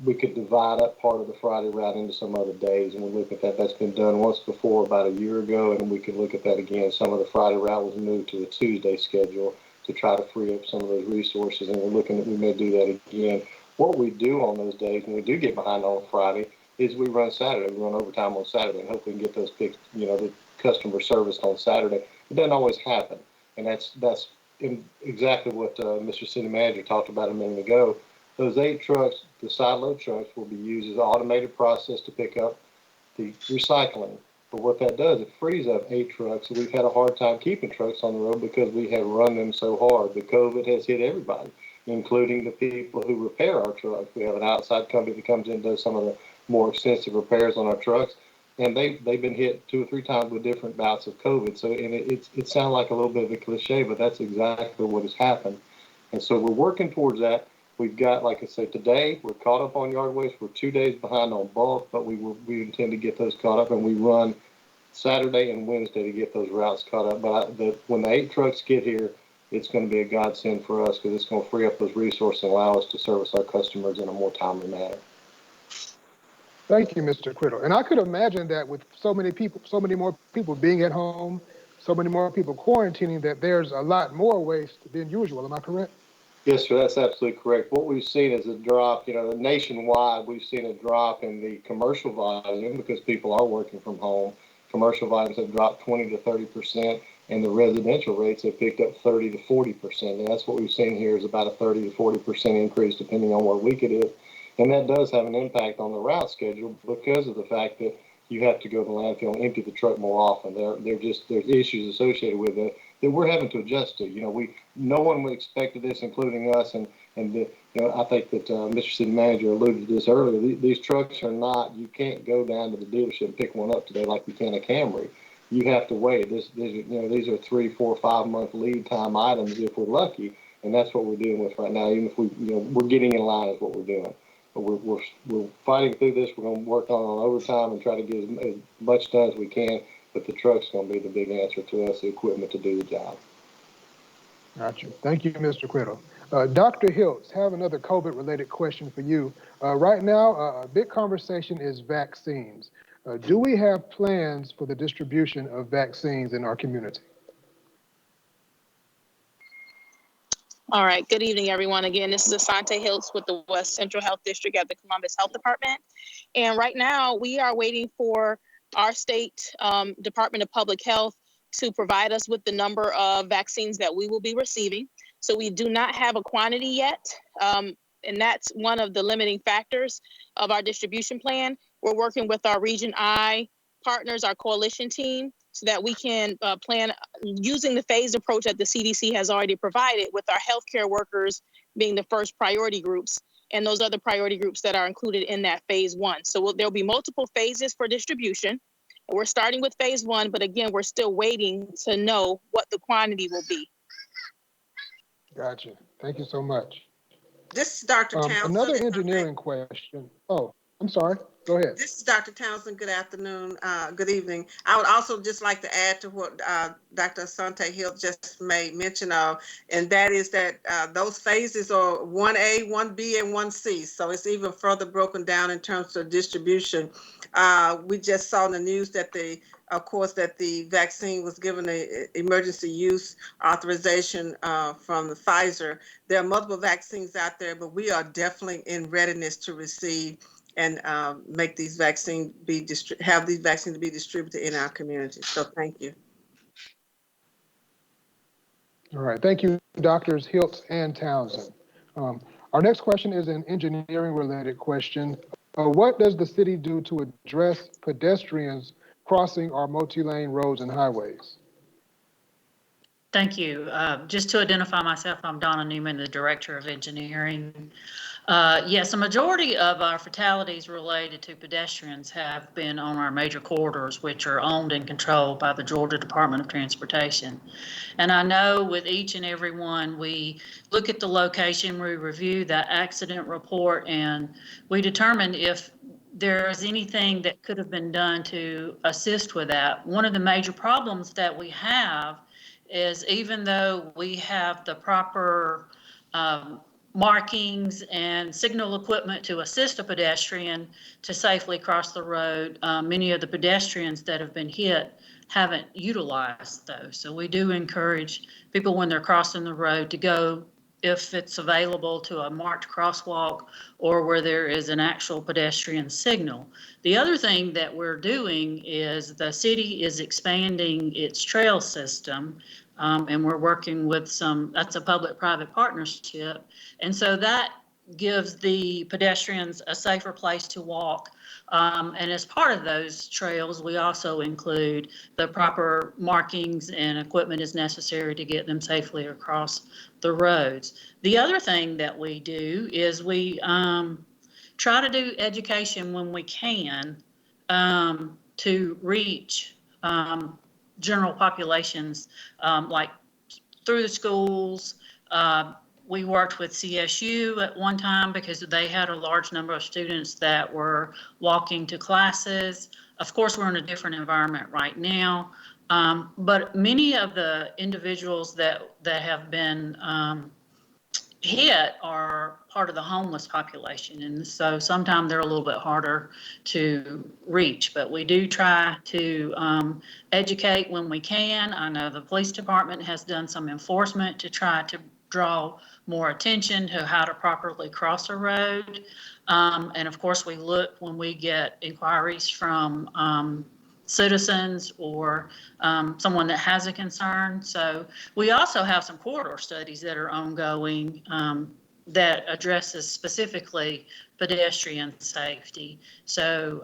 we could divide up part of the Friday route into some other days, and we look at that. That's been done once before about a year ago, and we could look at that again. Some of the Friday route was moved to the Tuesday schedule to try to free up some of those resources, and we're looking at we may do that again. What we do on those days when we do get behind on Friday is we run Saturday. We run overtime on Saturday and hope we can get those picked, the customer service on Saturday. It doesn't always happen, and that's exactly what Mr. City Manager talked about a minute ago. Those 8 trucks, the side load trucks, will be used as an automated process to pick up the recycling. But what that does, it frees up 8 trucks. So we've had a hard time keeping trucks on the road because we have run them so hard. The COVID has hit everybody, including the people who repair our trucks. We have an outside company that comes in and does some of the more extensive repairs on our trucks, and they've been hit 2 or 3 times with different bouts of COVID. So, and it sounds like a little bit of a cliche, but that's exactly what has happened. And so we're working towards that. We've got, like I said, today we're caught up on yard waste. We're 2 days behind on bulk, but we intend to get those caught up, and we run Saturday and Wednesday to get those routes caught up. But when the 8 trucks get here, it's going to be a godsend for us because it's going to free up those resources and allow us to service our customers in a more timely manner. Thank you, Mr. Criddle. And I could imagine that with so many more people being at home, so many more people quarantining, that there's a lot more waste than usual. Am I correct? Yes, sir, that's absolutely correct. What we've seen is a drop, nationwide, we've seen a drop in the commercial volume because people are working from home. Commercial volumes have dropped 20 to 30%, and the residential rates have picked up 30 to 40%. And that's what we've seen here is about a 30 to 40% increase depending on what week it is. And that does have an impact on the route schedule because of the fact that you have to go to the landfill and empty the truck more often. There's issues associated with it. that we're having to adjust to. No one would expected this, including us. And I think that Mr. City Manager alluded to this earlier. These trucks are not, you can't go down to the dealership and pick one up today like you can a Camry. You have to wait. These are 3, 4, 5 month lead time items if we're lucky. And that's what we're dealing with right now. Even if we're getting in line is what we're doing. But we're fighting through this. We're going to work on overtime and try to get as much done as we can. But the truck's going to be the big answer to us, the equipment to do the job. Gotcha. Thank you, Mr. Quittle. Dr. Hiltz, have another COVID-related question for you. Right now, a big conversation is vaccines. Do we have plans for the distribution of vaccines in our community? All right. Good evening, everyone. Again, this is Asante Hiltz with the West Central Health District at the Columbus Health Department. And right now, we are waiting for our state Department of Public Health to provide us with the number of vaccines that we will be receiving. So we do not have a quantity yet. And that's one of the limiting factors of our distribution plan. We're working with our Region I partners, our coalition team, so that we can plan using the phased approach that the CDC has already provided, with our healthcare workers being the first priority groups and those other priority groups that are included in that phase 1. So there'll be multiple phases for distribution. We're starting with phase 1, but again, we're still waiting to know what the quantity will be. Gotcha. Thank you so much. This is Dr. Townsend. Another engineering question. Oh, I'm sorry. Go ahead. This is Dr. Townsend. Good afternoon. Good evening. I would also just like to add to what Dr. Asante Hill just made mention of, and that is that those phases are 1A, 1B, and 1C. So it's even further broken down in terms of distribution. We just saw in the news that the vaccine was given an emergency use authorization from the Pfizer. There are multiple vaccines out there, but we are definitely in readiness to receive and make these vaccines have these vaccines be distributed in our community. So thank you. All right. Thank you, Drs. Hiltz and Townsend. Our next question is an engineering related question. What does the city do to address pedestrians crossing our multi-lane roads and highways? Thank you. Just to identify myself, I'm Donna Newman, the Director of Engineering. Yes, a majority of our fatalities related to pedestrians have been on our major corridors, which are owned and controlled by the Georgia Department of Transportation. And I know with each and every one, we look at the location, we review that accident report, and we determine if there's anything that could have been done to assist with that. One of the major problems that we have is, even though we have the proper markings and signal equipment to assist a pedestrian to safely cross the road, many of the pedestrians that have been hit haven't utilized those. So we do encourage people when they're crossing the road to go, if it's available, to a marked crosswalk or where there is an actual pedestrian signal. The other thing that we're doing is the city is expanding its trail system, and we're working with that's a public-private partnership. And so that gives the pedestrians a safer place to walk. And as part of those trails, we also include the proper markings and equipment is necessary to get them safely across the roads. The other thing that we do is we try to do education when we can to reach general populations, like through the schools. We worked with CSU at one time because they had a large number of students that were walking to classes. Of course, we're in a different environment right now, but many of the individuals that have been hit are part of the homeless population, and so sometimes they're a little bit harder to reach, but we do try to educate when we can. I know the police department has done some enforcement to try to draw more attention to how to properly cross a road, and of course we look when we get inquiries from citizens or someone that has a concern. So we also have some corridor studies that are ongoing that addresses specifically pedestrian safety. So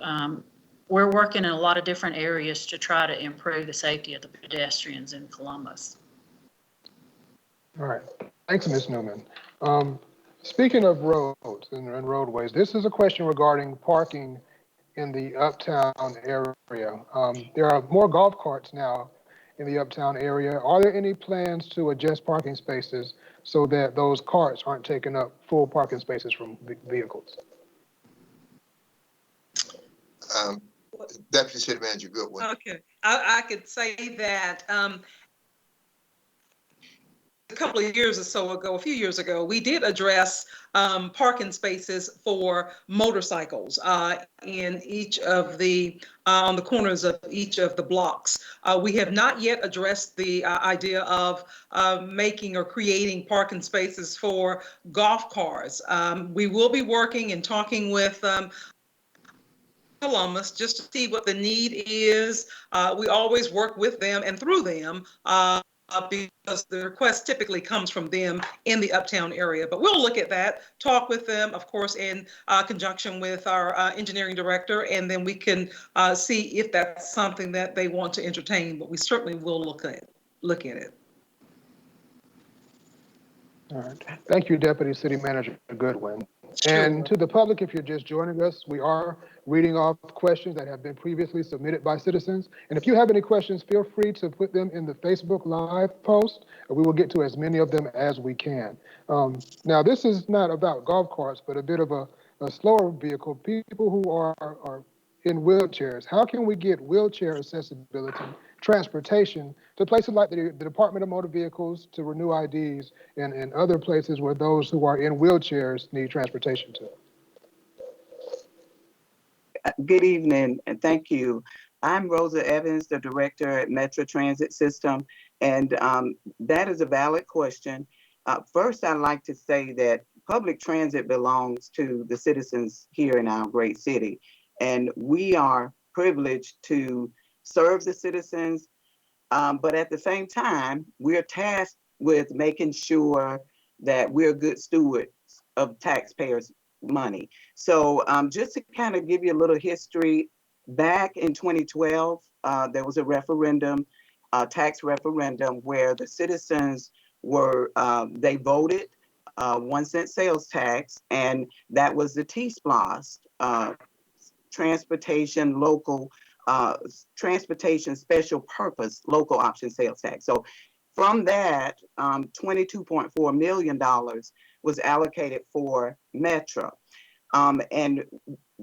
we're working in a lot of different areas to try to improve the safety of the pedestrians in Columbus. All right. Thanks, Ms. Newman. Speaking of roads and roadways, this is a question regarding parking in the uptown area. There are more golf carts now in the uptown area. Are there any plans to adjust parking spaces so that those carts aren't taking up full parking spaces from vehicles? Um, Deputy City Manager Goodwin. Okay, I could say that a couple of years or so ago, a few years ago, we did address parking spaces for motorcycles in each of the on the corners of each of the blocks. We have not yet addressed the idea of making or creating parking spaces for golf cars. We will be working and talking with Columbus just to see what the need is. We always work with them and through them because the request typically comes from them in the uptown area. But we'll look at that, talk with them, of course, in conjunction with our engineering director, and then we can see if that's something that they want to entertain. But we certainly will look at it. All right. Thank you, Deputy City Manager Goodwin. Sure. And to the public, if you're just joining us, we are reading off questions that have been previously submitted by citizens. And if you have any questions, feel free to put them in the Facebook Live post, and we will get to as many of them as we can. Now, this is not about golf carts, but a bit of a slower vehicle, people who are in wheelchairs. How can we get wheelchair accessibility, transportation to places like the Department of Motor Vehicles to renew IDs and other places where those who are in wheelchairs need transportation to? Good evening and thank you. I'm Rosa Evans, the director at Metro Transit System, and that is a valid question. First, I'd like to say that public transit belongs to the citizens here in our great city, and we are privileged to serve the citizens, but at the same time, we're tasked with making sure that we're good stewards of taxpayers' money. So just to kind of give you a little history, back in 2012, there was a referendum, tax referendum, where the citizens were, they voted 1 cent sales tax, and that was the T-SPLOST, transportation local, transportation special purpose local option sales tax. So from that, $22.4 million was allocated for Metro. And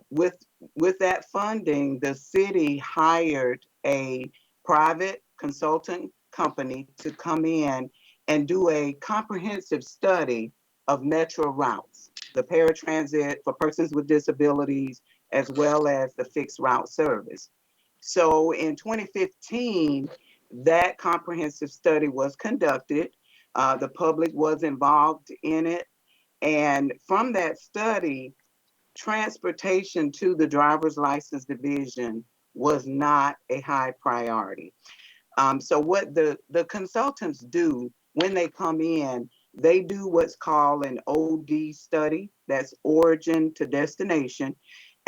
with that funding, the city hired a private consultant company to come in and do a comprehensive study of Metro routes, the paratransit for persons with disabilities, as well as the fixed route service. So in 2015, that comprehensive study was conducted. The public was involved in it. And from that study, transportation to the driver's license division was not a high priority. So what the consultants do when they come in, they do what's called an OD study, that's origin to destination,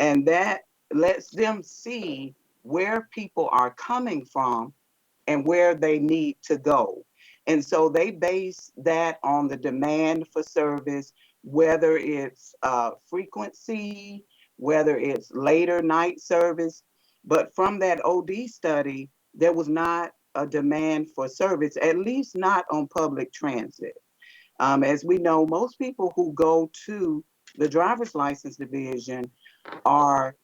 and that lets them see where people are coming from and where they need to go. And so they base that on the demand for service, whether it's frequency, whether it's later night service. But from that OD study, there was not a demand for service, at least not on public transit. As we know, most people who go to the driver's license division are,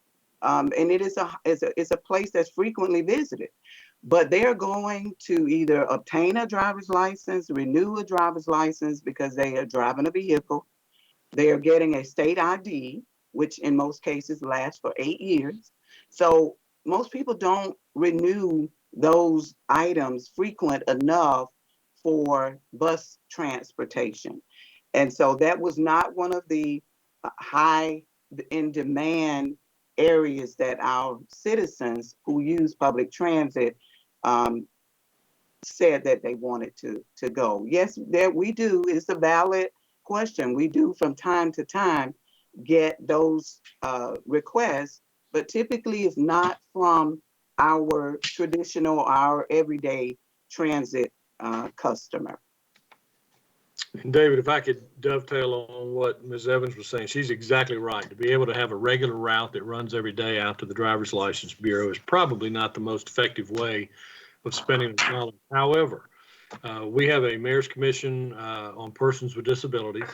and it's a place that's frequently visited, but they're going to either obtain a driver's license, renew a driver's license because they are driving a vehicle. They are getting a state ID, which in most cases lasts for 8 years. So most people don't renew those items frequent enough for bus transportation. And so that was not one of the high in demand areas that our citizens who use public transit said that they wanted to go. Yes, there we do. It's a valid question. We do from time to time get those requests, but typically it's not from our traditional, our everyday transit customer. And David, if I could dovetail on what Ms. Evans was saying, she's exactly right. To be able to have a regular route that runs every day out to the Driver's License Bureau is probably not the most effective way of spending the dollars. However, we have a mayor's commission on persons with disabilities,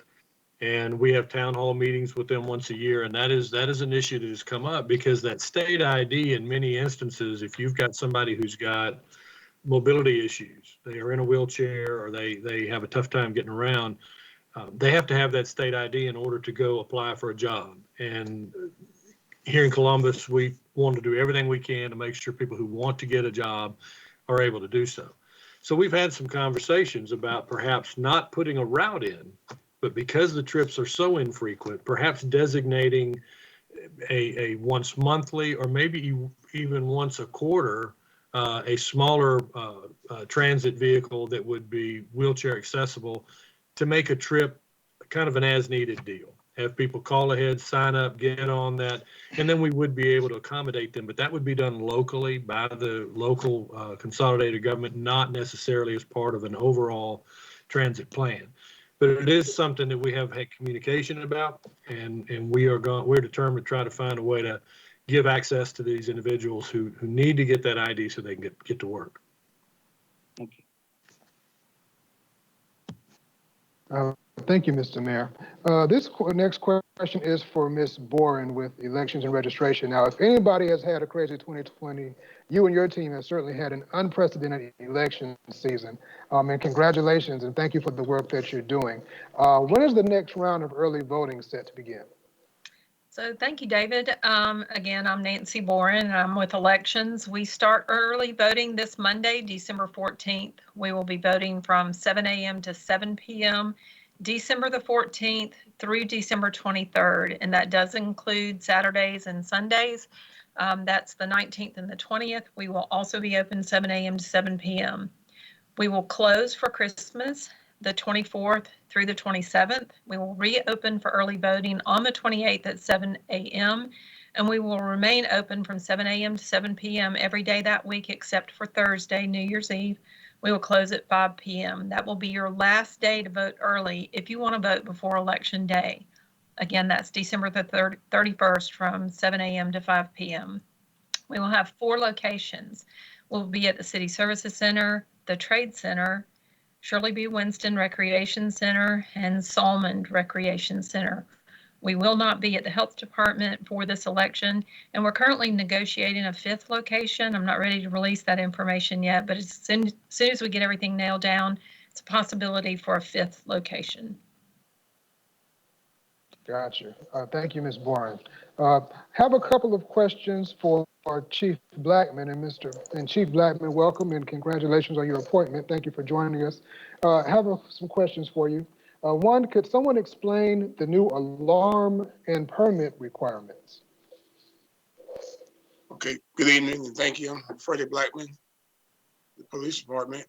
and we have town hall meetings with them once a year. And that is an issue that has come up because that state ID in many instances, if you've got somebody who's got mobility issues, they are in a wheelchair or they have a tough time getting around, they have to have that state ID in order to go apply for a job. And here in Columbus, we want to do everything we can to make sure people who want to get a job are able to do so. So we've had some conversations about perhaps not putting a route in, but because the trips are so infrequent, perhaps designating a once monthly or maybe even once a quarter, a smaller transit vehicle that would be wheelchair accessible to make a trip kind of an as needed deal. Have people call ahead, sign up, get on that, and then we would be able to accommodate them. But that would be done locally by the local consolidated government, not necessarily as part of an overall transit plan. But it is something that we have had communication about, and we're determined to try to find a way to give access to these individuals who need to get that ID so they can get to work. Thank you, Mr. Mayor. This next question is for Ms. Boren with elections and registration. Now, if anybody has had a crazy 2020, you and your team have certainly had an unprecedented election season. And congratulations and thank you for the work that you're doing. When is the next round of early voting set to begin? So thank you, David. Again, I'm Nancy Boren, and I'm with elections. We start early voting this Monday, December 14th. We will be voting from 7 a.m. to 7 p.m. December the 14th through December 23rd, and that does include Saturdays and Sundays. That's the 19th and the 20th. We will also be open 7 a.m. to 7 p.m. We will close for Christmas the 24th through the 27th. We will reopen for early voting on the 28th at 7 a.m. and we will remain open from 7 a.m. to 7 p.m. every day that week except for Thursday, New Year's Eve. We will close at 5 p.m. That will be your last day to vote early if you want to vote before Election Day. Again, that's December the 31st from 7 a.m. to 5 p.m. We will have 4 locations. We'll be at the City Services Center, the Trade Center, Shirley B. Winston Recreation Center, and Salmond Recreation Center. We will not be at the Health Department for this election, and we're currently negotiating a 5th location. I'm not ready to release that information yet, but as soon as we get everything nailed down, it's a possibility for a 5th location. Gotcha. Thank you, Ms. Boren. Have a couple of questions for our Chief Blackman and Chief Blackman, welcome and congratulations on your appointment. Thank you for joining us. Have some questions for you. One, could someone explain the new alarm and permit requirements? Okay, good evening and thank you. I'm Freddie Blackman, the police department.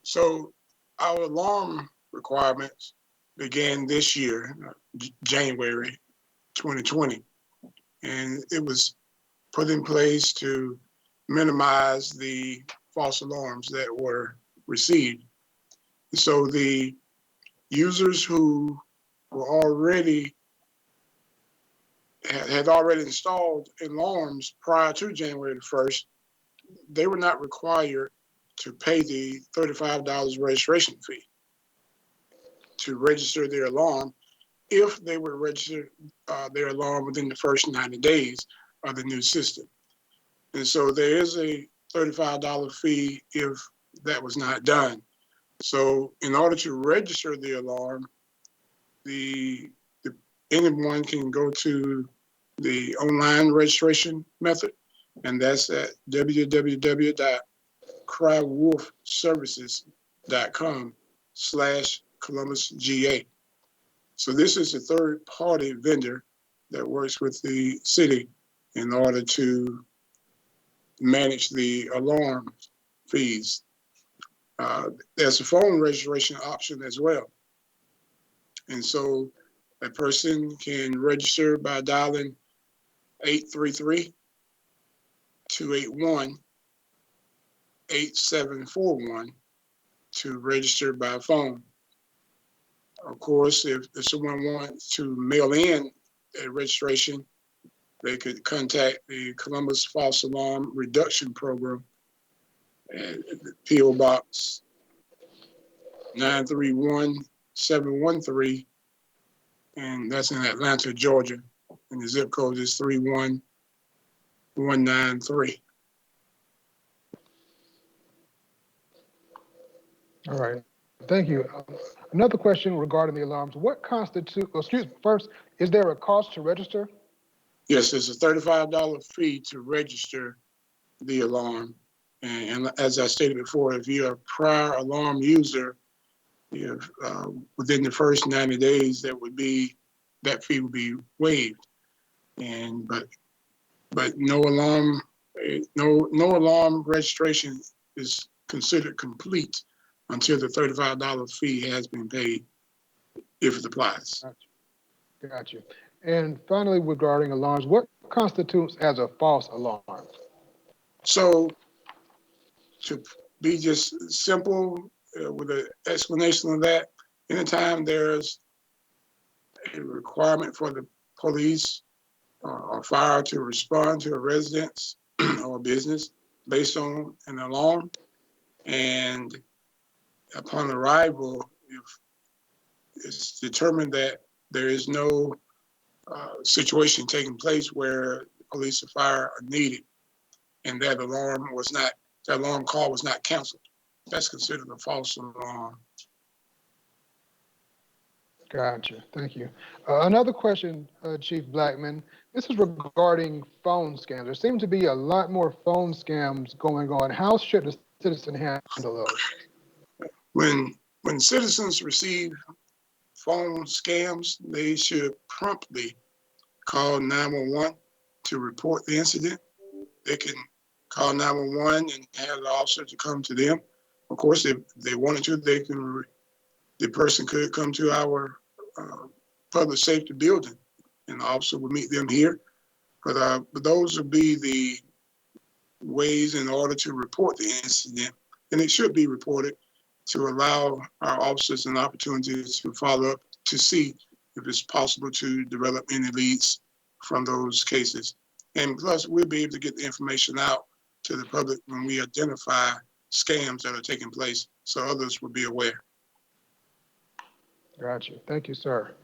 So our alarm requirements began this year, January 2020, and it was put in place to minimize the false alarms that were received. So the users who were already had already installed alarms prior to January the 1st, they were not required to pay the $35 registration fee to register their alarm if they would register their alarm within the first 90 days of the new system. And so there is a $35 fee if that was not done. So in order to register the alarm, anyone can go to the online registration method, and that's at www.crywolfservices.com/ColumbusGA. So this is a third-party vendor that works with the city in order to manage the alarm fees. There's a phone registration option as well. And so a person can register by dialing 833-281-8741 to register by phone. Of course, if someone wants to mail in a registration, they could contact the Columbus False Alarm Reduction Program at P.O. Box 931713, and that's in Atlanta, Georgia, and the zip code is 31193. All right, thank you. Another question regarding the alarms. What constitutes, excuse me, first, is there a cost to register? Yes, it's a $35 fee to register the alarm. And as I stated before, if you're a prior alarm user, if within the first 90 days, that fee would be waived. And but no alarm registration is considered complete until the $35 fee has been paid, if it applies. Got you. And finally, regarding alarms, what constitutes as a false alarm? So, to be just simple with an explanation of that, anytime there's a requirement for the police or fire to respond to a residence or business based on an alarm, and upon arrival, if it's determined that there is no situation taking place where police or fire are needed, and that alarm call was not canceled, that's considered a false alarm. Gotcha. Thank you. Another question, Chief Blackman. This is regarding phone scams. There seems to be a lot more phone scams going on. How should a citizen handle those? When citizens receive phone scams, they should promptly call 911 to report the incident. They can call 911 and have the officer to come to them. Of course, if they wanted to, the person could come to our public safety building, and the officer would meet them here. But those would be the ways in order to report the incident, and it should be reported to allow our officers an opportunity to follow up to see if it's possible to develop any leads from those cases. And plus, we'll be able to get the information out to the public when we identify scams that are taking place, so others will be aware. Gotcha. Thank you, sir.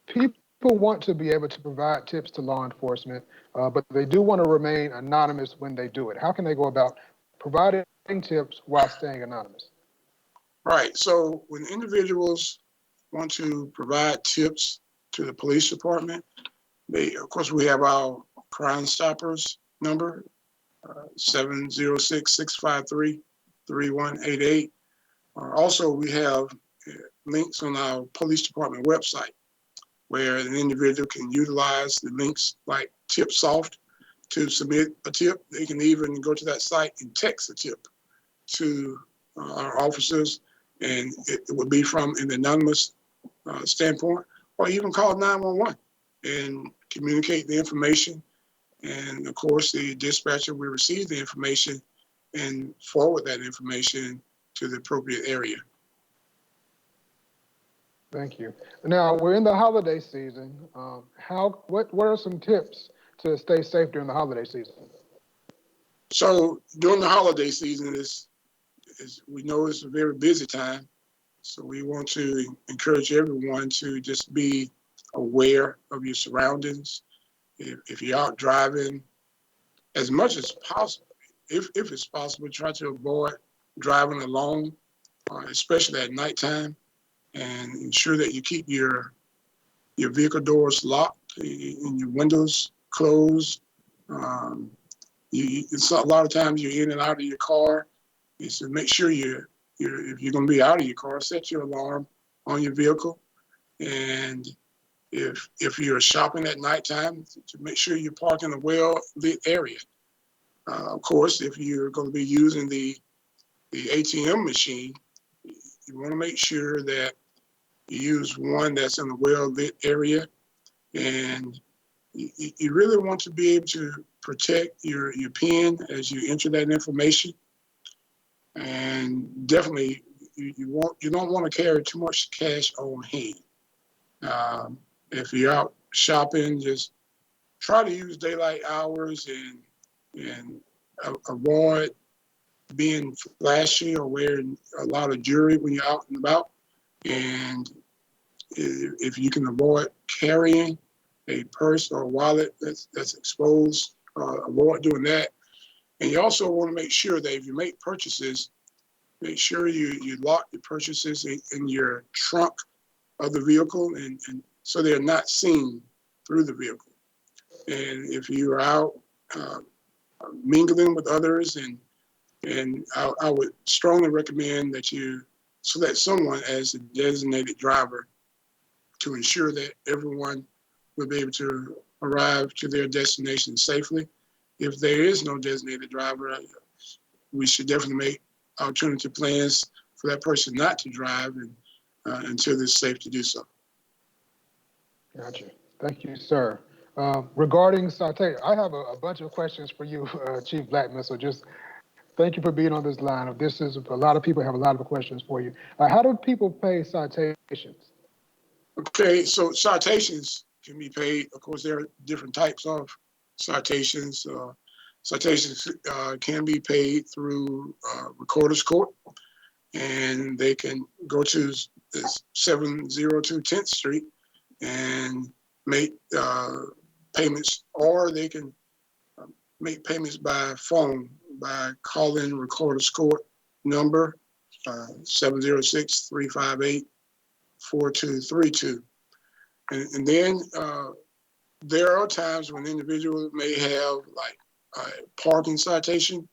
People want to be able to provide tips to law enforcement, but they do want to remain anonymous when they do it. How can they go about providing tips while staying anonymous? Right. So when individuals want to provide tips to the police department, of course, we have our Crime Stoppers number, 706-653-3188. Also, we have links on our police department website where an individual can utilize the links like TipSoft to submit a tip. They can even go to that site and text a tip to our officers, and it would be from an anonymous standpoint, or even call 911 and communicate the information. And of course, the dispatcher will receive the information and forward that information to the appropriate area. Thank you. Now, we're in the holiday season. What are some tips to stay safe during the holiday season? So during the holiday season, we know it's a very busy time. So we want to encourage everyone to just be aware of your surroundings. If you're out driving, as much as possible, if it's possible, try to avoid driving alone, especially at nighttime, and ensure that you keep your vehicle doors locked and your windows closed. It's a lot of times you're in and out of your car. So make sure if you're going to be out of your car, set your alarm on your vehicle. And if you're shopping at nighttime, to make sure you park in a well-lit area. Of course, if you're going to be using the ATM machine, you want to make sure that you use one that's in a well-lit area. And you really want to be able to protect your PIN as you enter that information. And definitely you don't want to carry too much cash on hand. If you're out shopping, just try to use daylight hours and avoid being flashy or wearing a lot of jewelry when you're out and about. And if you can avoid carrying a purse or wallet that's exposed, avoid doing that. And you also want to make sure that if you make purchases, make sure you lock your purchases in your trunk of the vehicle and so they're not seen through the vehicle. And if you are out mingling with others, and I would strongly recommend that you select someone as a designated driver to ensure that everyone will be able to arrive to their destination safely. If there is no designated driver, we should definitely make alternative plans for that person not to drive until it's safe to do so. Gotcha. Thank you, sir. Regarding citation, I have a bunch of questions for you, Chief Blackman. So just thank you for being on this line. This is a lot of people have a lot of questions for you. How do people pay citations? Okay, so citations can be paid. Of course, there are different types of citations. Citations can be paid through Recorder's Court, and they can go to 702 10th Street and make payments, or they can make payments by phone by calling Recorder's Court number 706-358-4232. And then there are times when individuals may have like a parking citation.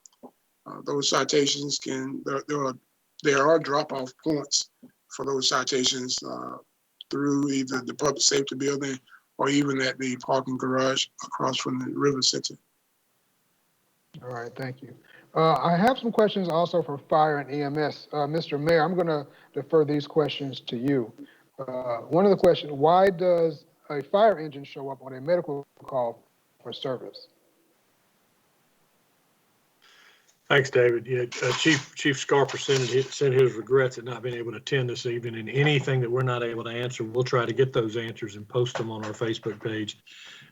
Those citations there are drop-off points for those citations through either the public safety building or even at the parking garage across from the River Center. All right, thank you. I have some questions also for fire and EMS. Mr. Mayor, I'm going to defer these questions to you. One of the questions, why does a fire engine show up on a medical call for service? Thanks, David. Yeah, Chief Scarper sent his regrets at not being able to attend this evening, and anything that we're not able to answer, we'll try to get those answers and post them on our Facebook page.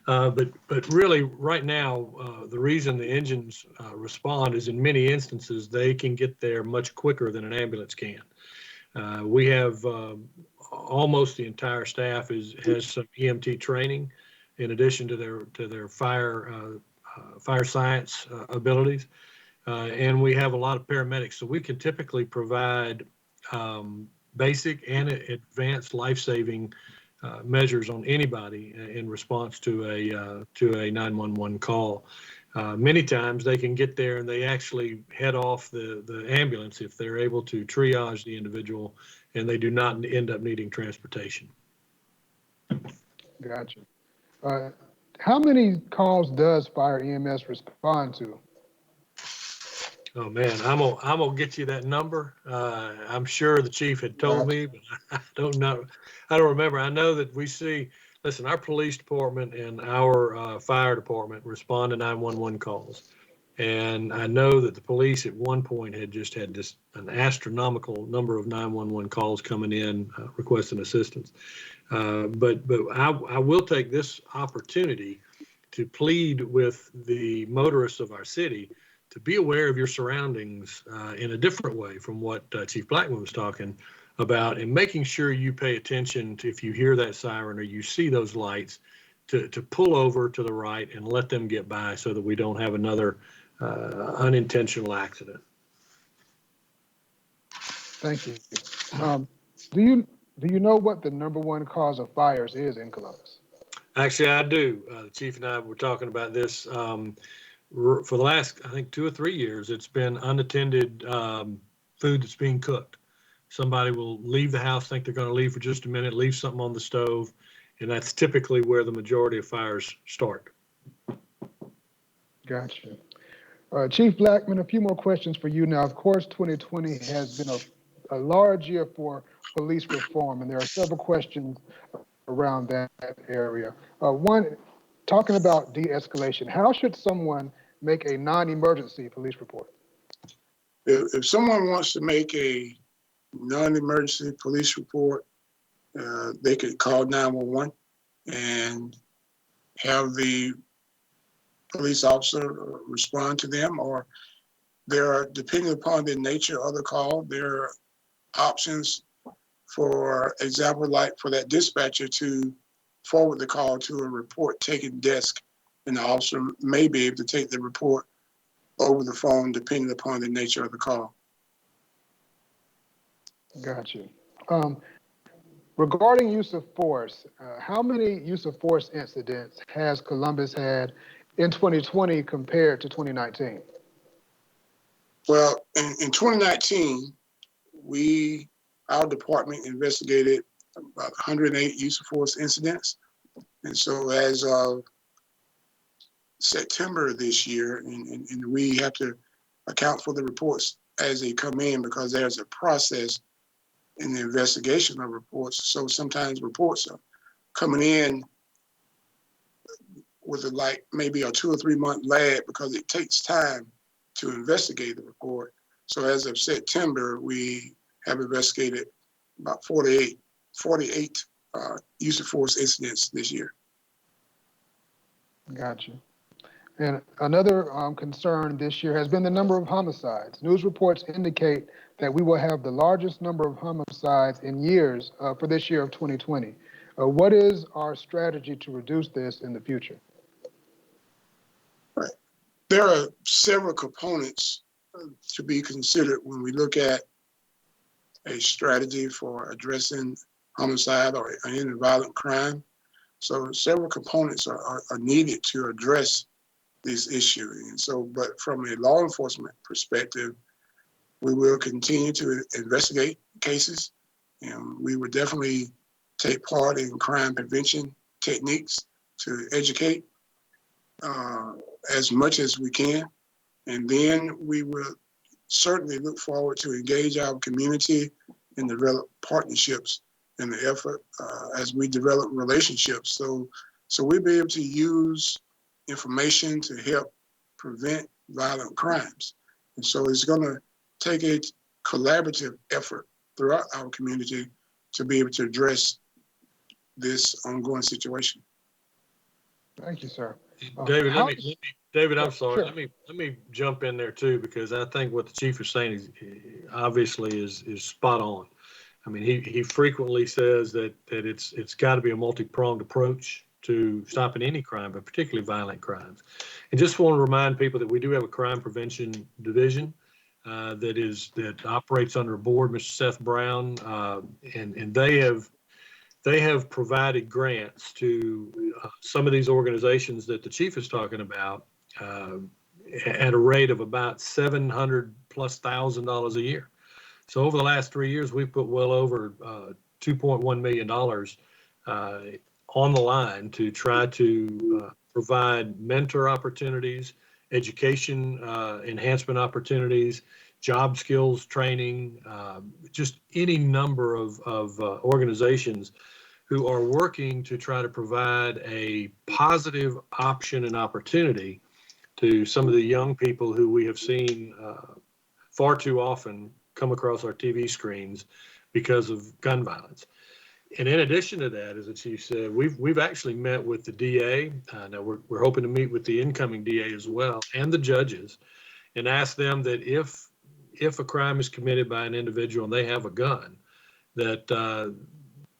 But really, right now, the reason the engines respond is in many instances, they can get there much quicker than an ambulance can. We have almost the entire staff has some EMT training in addition to their fire science abilities. And we have a lot of paramedics, so we can typically provide basic and advanced life-saving measures on anybody in response to a 911 call. Many times they can get there and they actually head off the ambulance if they're able to triage the individual and they do not end up needing transportation. Gotcha. How many calls does fire EMS respond to? Oh man, I'm gonna get you that number. I'm sure the chief had told me, but I don't know. I don't remember. I know that listen, our police department and our fire department respond to 911 calls. And I know that the police at one point had an astronomical number of 911 calls coming in requesting assistance. But I will take this opportunity to plead with the motorists of our city to be aware of your surroundings in a different way from what Chief Blackman was talking about, and making sure you pay attention to if you hear that siren or you see those lights to pull over to the right and let them get by so that we don't have another unintentional accident. Thank you. Do you know what the #1 cause of fires is in Columbus? Actually, I do. The chief and I were talking about this. For the last, I think, 2 or 3 years, it's been unattended food that's being cooked. Somebody will leave the house, think they're going to leave for just a minute, leave something on the stove, and that's typically where the majority of fires start. Gotcha. Chief Blackman, a few more questions for you now. Of course, 2020 has been a large year for police reform, and there are several questions around that area. One, talking about de-escalation, how should someone make a non-emergency police report? If someone wants to make a non-emergency police report, they could call 911 and have the police officer respond to them, or there are, depending upon the nature of the call, there are options, for example, like for that dispatcher to forward the call to a report taking desk, and the officer may be able to take the report over the phone depending upon the nature of the call. Got you. Regarding use of force, how many use of force incidents has Columbus had in 2020 compared to 2019? Well, in 2019, our department investigated about 108 use of force incidents. And so as of September this year, and we have to account for the reports as they come in, because there's a process in the investigation of reports. So sometimes reports are coming in with maybe a 2 or 3 month lag, because it takes time to investigate the report. So as of September, we have investigated about 48 use of force incidents this year. Got you. And another concern this year has been the number of homicides. News reports indicate that we will have the largest number of homicides in years for this year of 2020. What is our strategy to reduce this in the future? Right. There are several components to be considered when we look at a strategy for addressing homicide or any violent crime. So several components are needed to address this issue. And so, but from a law enforcement perspective, we will continue to investigate cases, and we will definitely take part in crime prevention techniques to educate as much as we can. And then we will certainly look forward to engage our community and develop partnerships in the effort as we develop relationships. So we'll be able to use information to help prevent violent crimes. And so it's going to take a collaborative effort throughout our community to be able to address this ongoing situation. Thank you, sir. David, David, I'm sorry. Sure. Let me jump in there too, because I think what the chief is saying is obviously is spot on. I mean, he frequently says that it's got to be a multi-pronged approach to stopping any crime, but particularly violent crimes. And just want to remind people that we do have a crime prevention division that operates under a board, Mr. Seth Brown, and they have provided grants to some of these organizations that the chief is talking about at a rate of about $700,000+ a year. So over the last 3 years, we've put well over $2.1 million on the line to try to provide mentor opportunities, education enhancement opportunities, job skills training, just any number of organizations who are working to try to provide a positive option and opportunity to some of the young people who we have seen far too often come across our TV screens because of gun violence. And in addition to that, as the chief said, we've actually met with the DA. Now we're hoping to meet with the incoming DA as well, and the judges, and ask them that if a crime is committed by an individual and they have a gun, that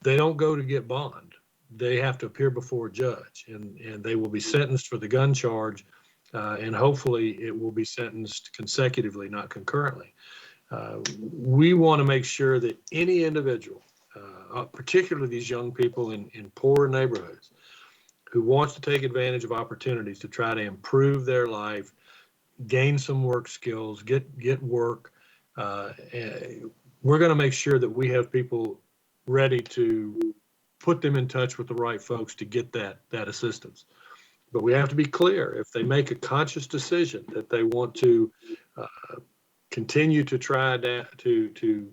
they don't go to get bond. They have to appear before a judge, and they will be sentenced for the gun charge, and hopefully it will be sentenced consecutively, not concurrently. We want to make sure that any individual, particularly these young people in poorer neighborhoods, who wants to take advantage of opportunities to try to improve their life, gain some work skills, get work, we're going to make sure that we have people ready to put them in touch with the right folks to get that assistance. But we have to be clear, if they make a conscious decision that they want to continue to try to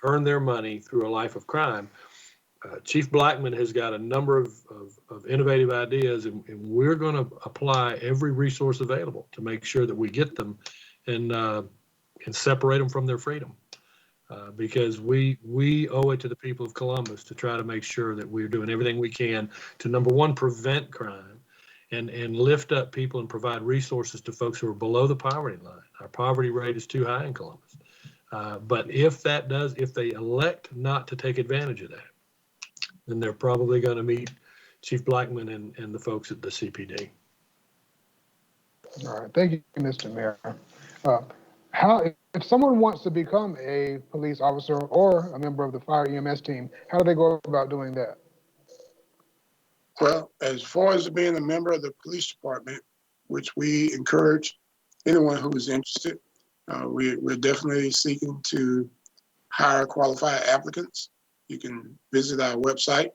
earn their money through a life of crime, Chief Blackman has got a number of innovative ideas, and we're going to apply every resource available to make sure that we get them and separate them from their freedom. because we owe it to the people of Columbus to try to make sure that we're doing everything we can to, number one, prevent crime and lift up people and provide resources to folks who are below the poverty line. Our poverty rate is too high in Columbus. But if they elect not to take advantage of that, then they're probably going to meet Chief Blackman and the folks at the CPD. All right, thank you, Mr. Mayor. If someone wants to become a police officer or a member of the fire EMS team, how do they go about doing that? Well, as far as being a member of the police department, which we encourage anyone who is interested, we're definitely seeking to hire qualified applicants. You can visit our website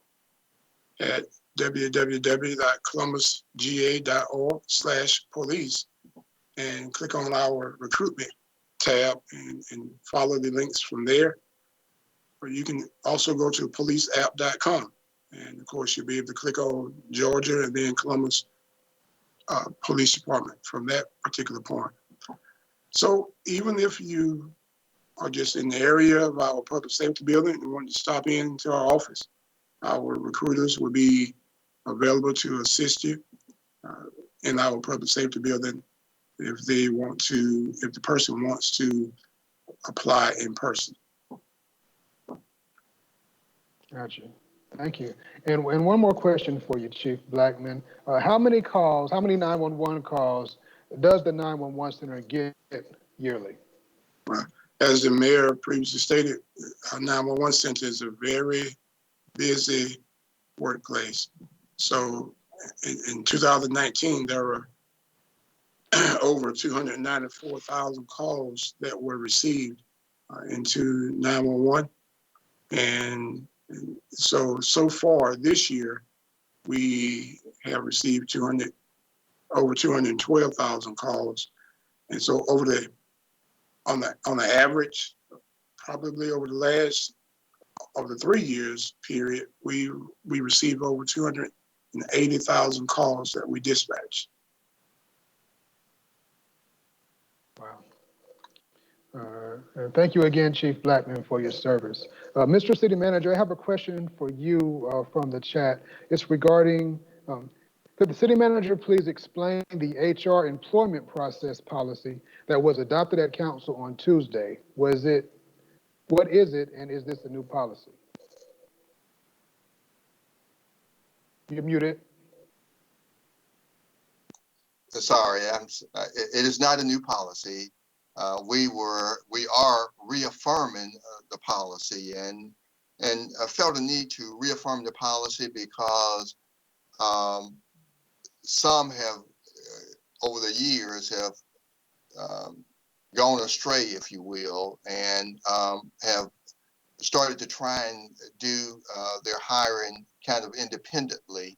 at www.columbusga.org/police and click on our recruitment tab and follow the links from there. Or you can also go to policeapp.com. And of course, you'll be able to click on Georgia and then Columbus Police Department from that particular point. So even if you are just in the area of our public safety building and want to stop into our office, our recruiters will be available to assist you in our public safety building if the person wants to apply in person. Gotcha. Thank you. And one more question for you, Chief Blackman. How many 911 calls does the 911 center get yearly? Well, as the mayor previously stated, our 911 center is a very busy workplace. So in 2019, there were over 294,000 calls that were received into 911. And so far this year, we have received over 212,000 calls. And so on the average, probably over the 3 years period, we received over 280,000 calls that we dispatched. Wow. Thank you again, Chief Blackman, for your service. Mr. City Manager, I have a question for you from the chat. It's regarding, could the City Manager please explain the HR employment process policy that was adopted at Council on Tuesday? What is it, and is this a new policy? You're muted. Sorry, it is not a new policy. We are reaffirming the policy and felt a need to reaffirm the policy because some have over the years have gone astray, if you will, and have started to try and do their hiring kind of independently.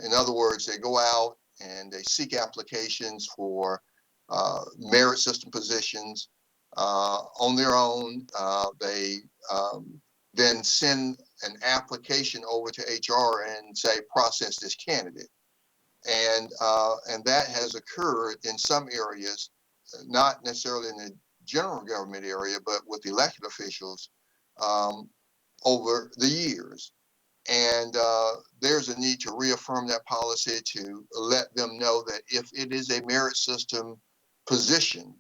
In other words, they go out and they seek applications for merit system positions on their own. They then send an application over to HR and say, process this candidate. And that has occurred in some areas, not necessarily in the general government area, but with elected officials over the years. And there's a need to reaffirm that policy to let them know that if it is a merit system position,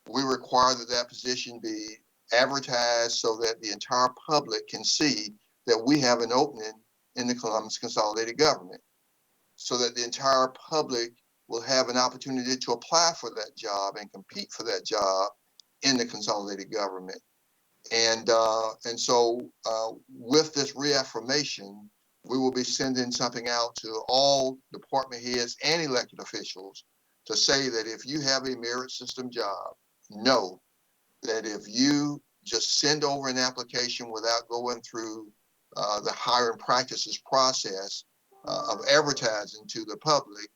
we require that that position be advertised so that the entire public can see that we have an opening in the Columbus Consolidated Government, so that the entire public will have an opportunity to apply for that job and compete for that job in the consolidated government. And so with this reaffirmation, we will be sending something out to all department heads and elected officials to say that if you have a merit system job, know that if you just send over an application without going through the hiring practices process of advertising to the public,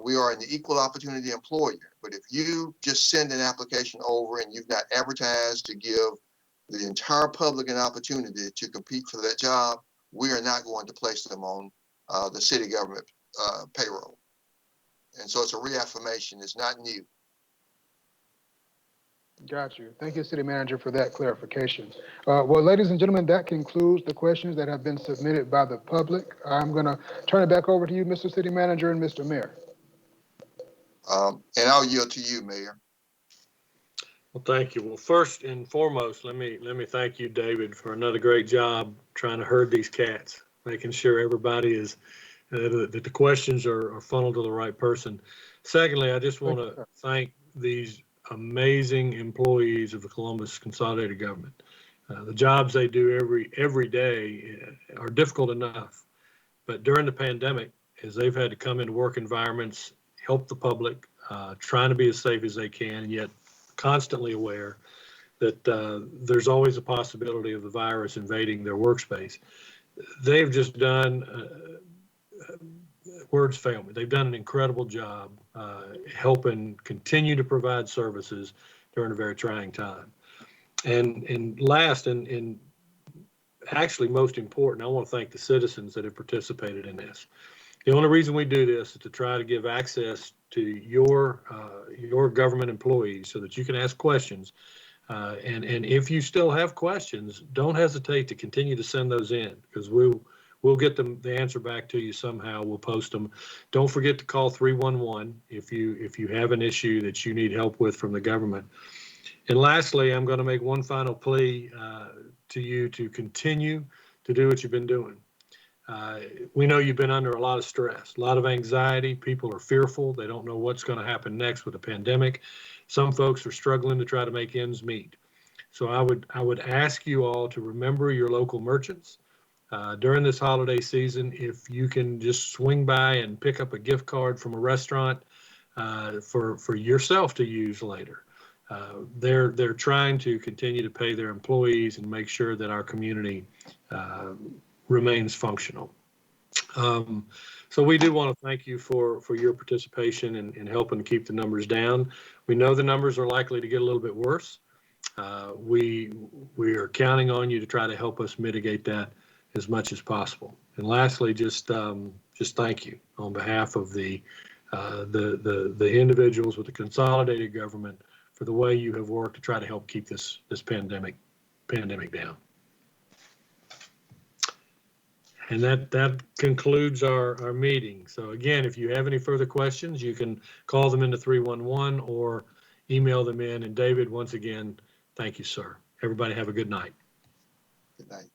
we are an equal opportunity employer. But if you just send an application over and you've not advertised to give the entire public an opportunity to compete for that job, we are not going to place them on the city government payroll. And so it's a reaffirmation. It's not new. Got you. Thank you, City Manager, for that clarification. Well, ladies and gentlemen, that concludes the questions that have been submitted by the public. I'm going to turn it back over to you, Mr. City Manager and Mr. Mayor. And I'll yield to you, Mayor. Well, thank you. Well, first and foremost, let me thank you, David, for another great job trying to herd these cats, making sure everybody is, that the questions are funneled to the right person. Secondly, I just want to thank these amazing employees of the Columbus Consolidated Government. The jobs they do every day are difficult enough, but during the pandemic, as they've had to come into work environments, help the public, trying to be as safe as they can, and yet constantly aware that there's always a possibility of the virus invading their workspace. They've just done, words fail me, they've done an incredible job helping continue to provide services during a very trying time. And last, and actually most important, I want to thank the citizens that have participated in this. The only reason we do this is to try to give access to your government employees so that you can ask questions. And if you still have questions, don't hesitate to continue to send those in, because we'll get the answer back to you somehow. We'll post them. Don't forget to call 311 if you have an issue that you need help with from the government. And lastly, I'm going to make one final plea to you to continue to do what you've been doing. We know you've been under a lot of stress, a lot of anxiety. People are fearful. They don't know what's going to happen next with the pandemic. Some folks are struggling to try to make ends meet. So I would ask you all to remember your local merchants during this holiday season. If you can just swing by and pick up a gift card from a restaurant for yourself to use later. They're trying to continue to pay their employees and make sure that our community remains functional. So we do want to thank you for your participation in helping to keep the numbers down. We know the numbers are likely to get a little bit worse. We are counting on you to try to help us mitigate that as much as possible. And lastly, just thank you on behalf of the individuals with the consolidated government for the way you have worked to try to help keep this pandemic down. And that concludes our meeting. So again, if you have any further questions, you can call them into 311 or email them in. And David, once again, thank you, sir. Everybody have a good night. Good night.